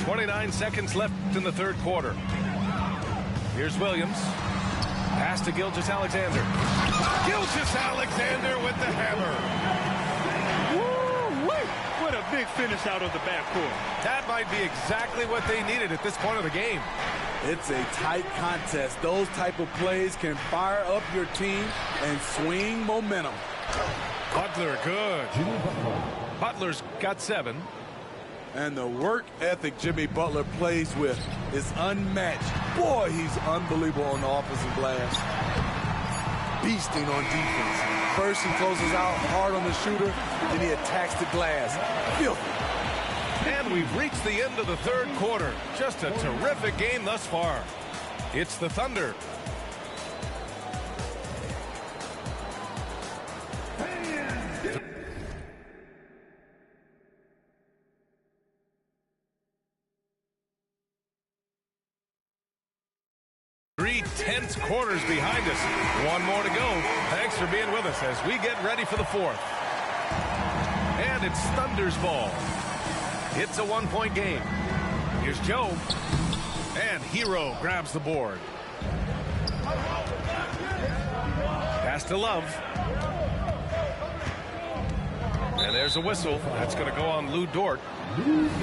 .29 seconds left in the third quarter. Here's Williams. Pass to Gilgeous-Alexander. Gilgeous-Alexander with the hammer. Woo-wee! What a big finish out of the backcourt. That might be exactly what they needed at this point of the game. It's a tight contest. Those type of plays can fire up your team and swing momentum. Butler, good. Butler's got 7. And the work ethic Jimmy Butler plays with is unmatched. Boy, he's unbelievable on the offensive glass. Beasting on defense. First he closes out hard on the shooter, then he attacks the glass. Filthy. And we've reached the end of the third quarter. Just a terrific game thus far. It's the Thunder. Three tense quarters behind us. One more to go. Thanks for being with us as we get ready for the fourth. And it's Thunder's ball. It's a one-point game. Here's Joe. And Hero grabs the board. Pass to Love. And there's a whistle. That's going to go on Lou Dort.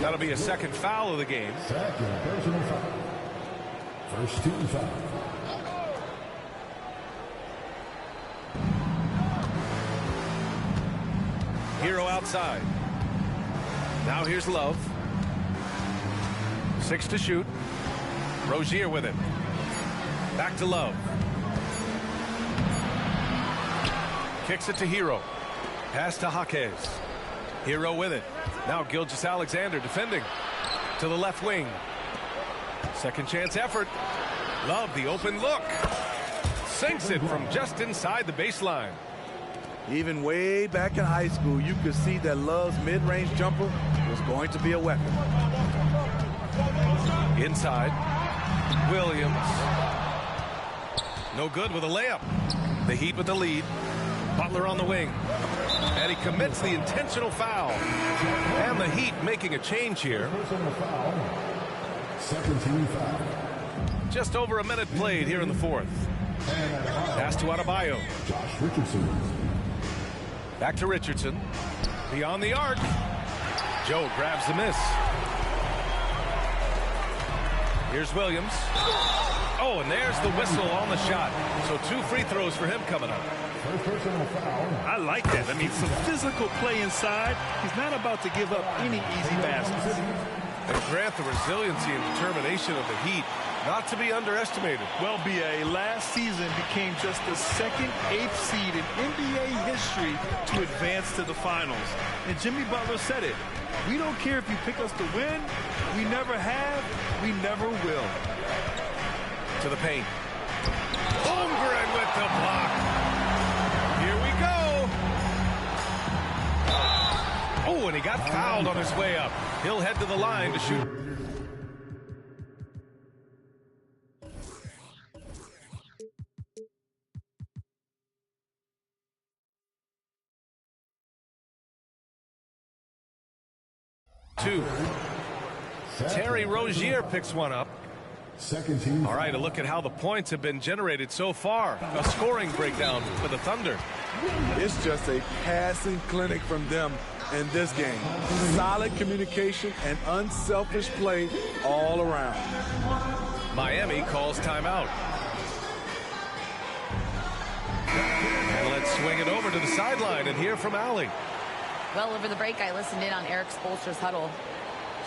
That'll be a second foul of the game. Second personal foul. First team foul. Hero outside. Now here's Love. 6 to shoot. Rozier with it. Back to Love. Kicks it to Hero. Pass to Jaquez. Hero with it. Now Gilgeous-Alexander defending. To the left wing. Second chance effort. Love the open look. Sinks it from just inside the baseline. Even way back in high school, you could see that Love's mid-range jumper was going to be a weapon. Inside. Williams. No good with a layup. The Heat with the lead. Butler on the wing. And he commits the intentional foul. And the Heat making a change here. Second team foul. Just over a minute played here in the fourth. Pass to Adebayo. Josh Richardson. Back to Richardson. Beyond the arc. Joe grabs the miss. Here's Williams. Oh, and there's the whistle on the shot. So 2 free throws for him coming up. First personal foul. I like that. I mean, some physical play inside. He's not about to give up any easy baskets. And Grant, the resiliency and determination of the Heat, not to be underestimated. Well, B.A., last season became just the second 8th seed in NBA history to advance to the finals. And Jimmy Butler said it. We don't care if you pick us to win. We never have. We never will. To the paint. Holmgren with the block. Here we go. Oh, and he got fouled on his way up. He'll head to the line to shoot. Two. Terry Rozier picks one up. Second team. All right, a look at how the points have been generated so far. A scoring breakdown for the Thunder. It's just a passing clinic from them in this game. Solid communication and unselfish play all around. Miami calls timeout. And let's swing it over to the sideline and hear from Allie. Well, over the break, I listened in on Eric Spoelstra's huddle.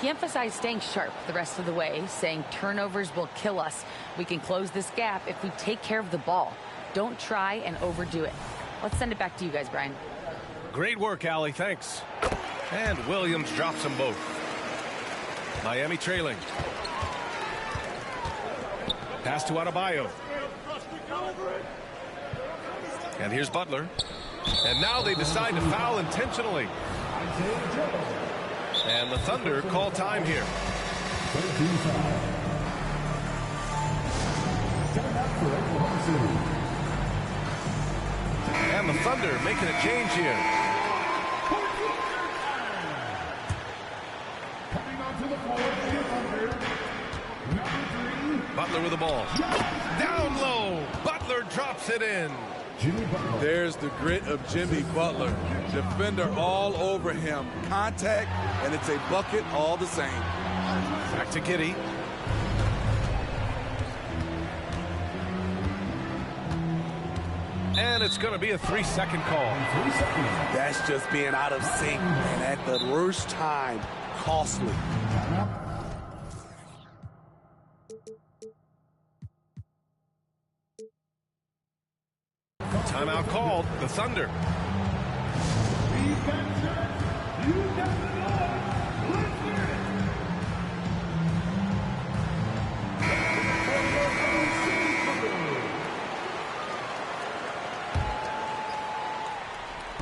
He emphasized staying sharp the rest of the way, saying turnovers will kill us. We can close this gap if we take care of the ball. Don't try and overdo it. Let's send it back to you guys, Brian. Great work, Allie. Thanks. And Williams drops them both. Miami trailing. Pass to Adebayo. And here's Butler. And now they decide to foul intentionally. And the Thunder call time here. And the Thunder making a change here. Butler with the ball. Down low. Butler drops it in. There's the grit of Jimmy Butler. Defender all over him. Contact, and it's a bucket all the same. Back to Giddey. And it's going to be a 3-second call. That's just being out of sync, and at the worst time, costly. Timeout called. The Thunder.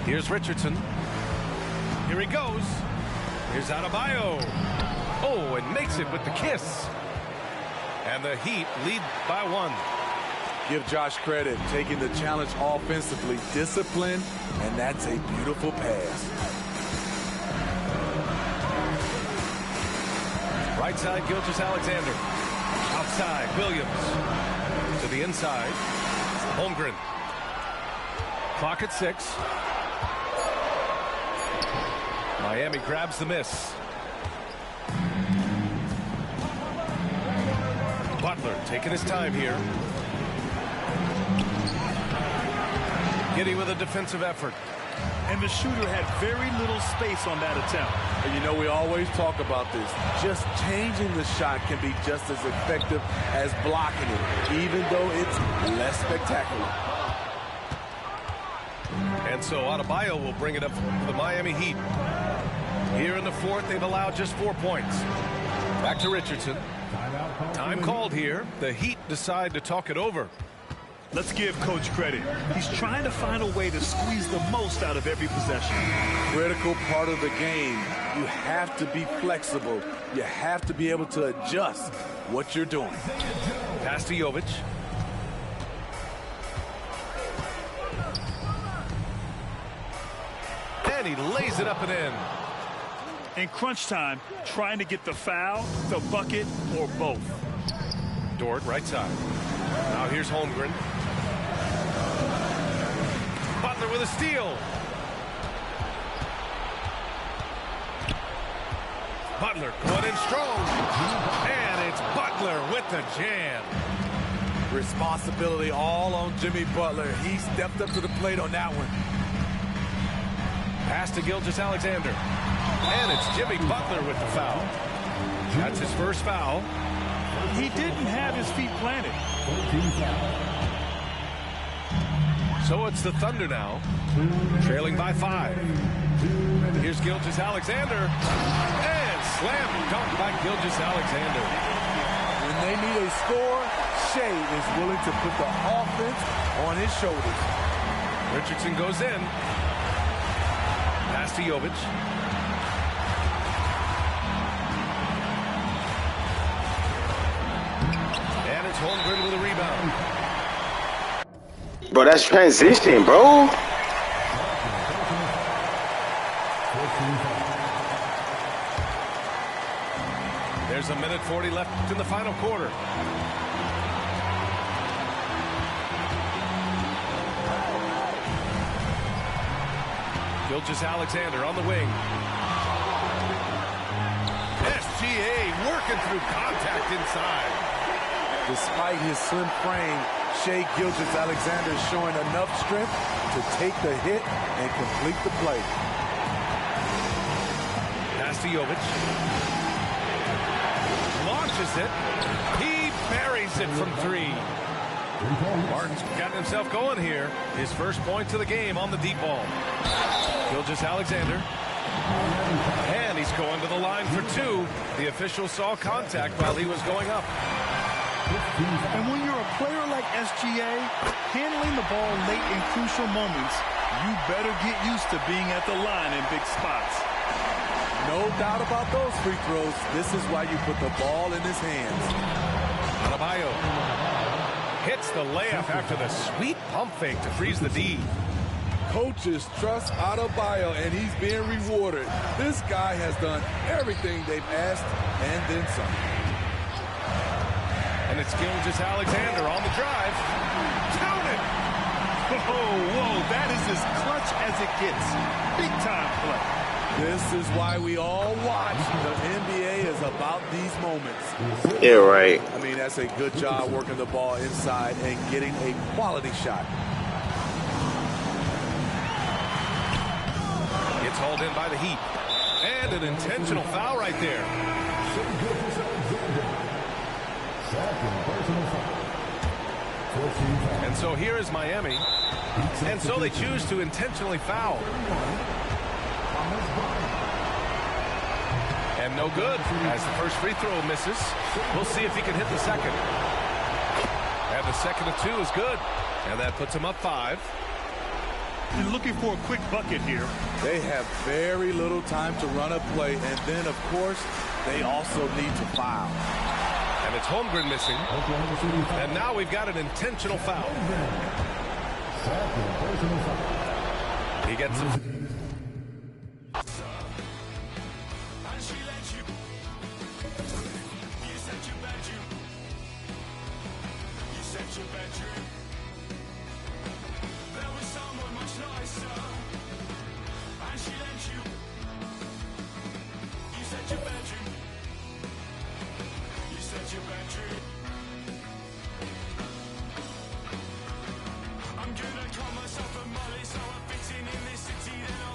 Here's Richardson. Here he goes. Here's Adebayo. Oh, and makes it with the kiss. And the Heat lead by 1. Give Josh credit, taking the challenge offensively, discipline, and that's a beautiful pass. Right side, Gilgeous-Alexander. Outside, Williams. To the inside, Holmgren. Clock at 6. Miami grabs the miss. Butler taking his time here. Giddey with a defensive effort. And the shooter had very little space on that attempt. And you know, we always talk about this. Just changing the shot can be just as effective as blocking it, even though it's less spectacular. And so Adebayo will bring it up for the Miami Heat. Here in the fourth, they've allowed just 4 points. Back to Richardson. Time called here. The Heat decide to talk it over. Let's give Coach credit. He's trying to find a way to squeeze the most out of every possession. Critical part of the game. You have to be flexible. You have to be able to adjust what you're doing. Pass to Jovic. And he lays it up and in. In crunch time, trying to get the foul, the bucket, or both. Dort, right side. Now here's Holmgren. Butler with a steal. Butler going in strong. And it's Butler with the jam. Responsibility all on Jimmy Butler. He stepped up to the plate on that one. Pass to Gilgeous-Alexander. And it's Jimmy Butler with the foul. That's his first foul. He didn't have his feet planted. So it's the Thunder now, trailing by 5. Here's Gilgeous-Alexander, and slam dunk by Gilgeous-Alexander. When they need a score, Shea is willing to put the offense on his shoulders. Richardson goes in. Pass to Jovic. And it's Holmgren with a rebound. Bro, that's transition, bro. There's 1:40 left in the final quarter. Gilgeous-Alexander on the wing. SGA working through contact inside. Despite his slim frame, Shea Gilgeous-Alexander is showing enough strength to take the hit and complete the play. Pass to Jovic. Launches it. He buries it from 3. Martin's gotten himself going here. His first points of the game on the deep ball. Gilgeous-Alexander. And he's going to the line for 2. The official saw contact while he was going up. And when you're a player like SGA, handling the ball late in crucial moments, you better get used to being at the line in big spots. No doubt about those free throws. This is why you put the ball in his hands. Adebayo hits the layup after the sweet pump fake to freeze the D. Coaches trust Adebayo, and he's being rewarded. This guy has done everything they've asked and then some. And it's Gilgeous-Alexander on the drive. Count it! Whoa, that is as clutch as it gets. Big time play. This is why we all watch. The NBA is about these moments. Yeah, right. I mean, that's a good job working the ball inside and getting a quality shot. Gets hauled in by the Heat. And an intentional foul right there. And so here is Miami. And so they choose to intentionally foul. And no good as the first free throw misses. We'll see if he can hit the second. And the second of 2 is good. And that puts him up 5. You're looking for a quick bucket here. They have very little time to run a play. And then, of course, they also need to foul. And it's Holmgren missing. And now we've got an intentional foul. He gets him. I'm gonna call myself a molly, so I'm fitting in this city.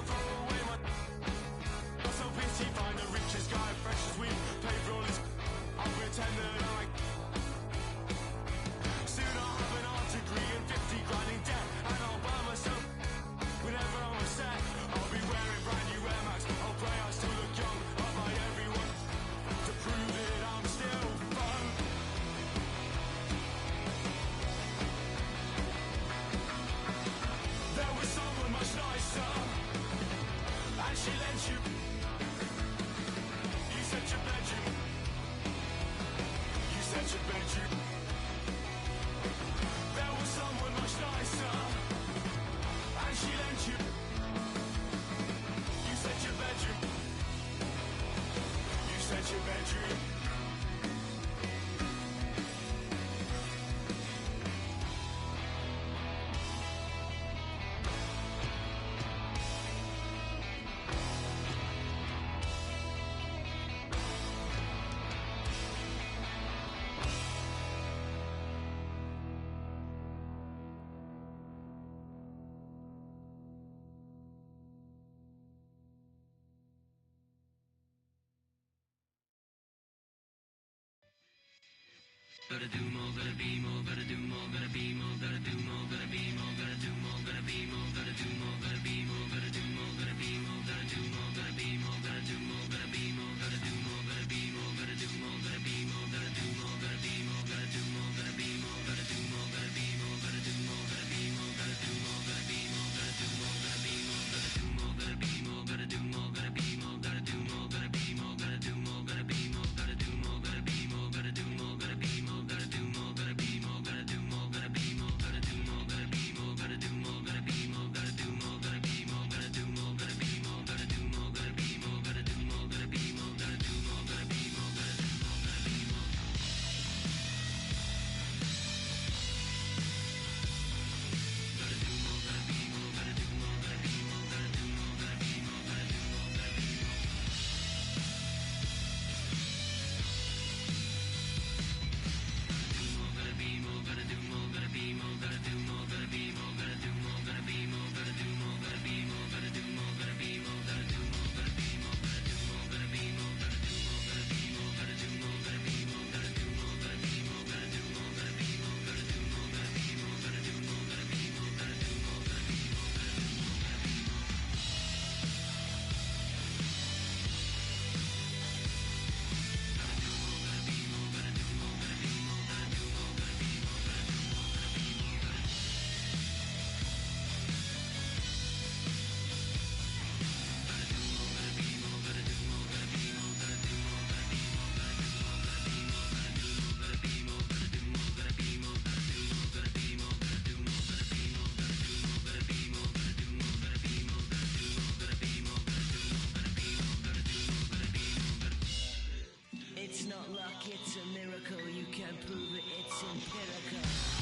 It's not luck, it's a miracle. You can prove it, it's empirical.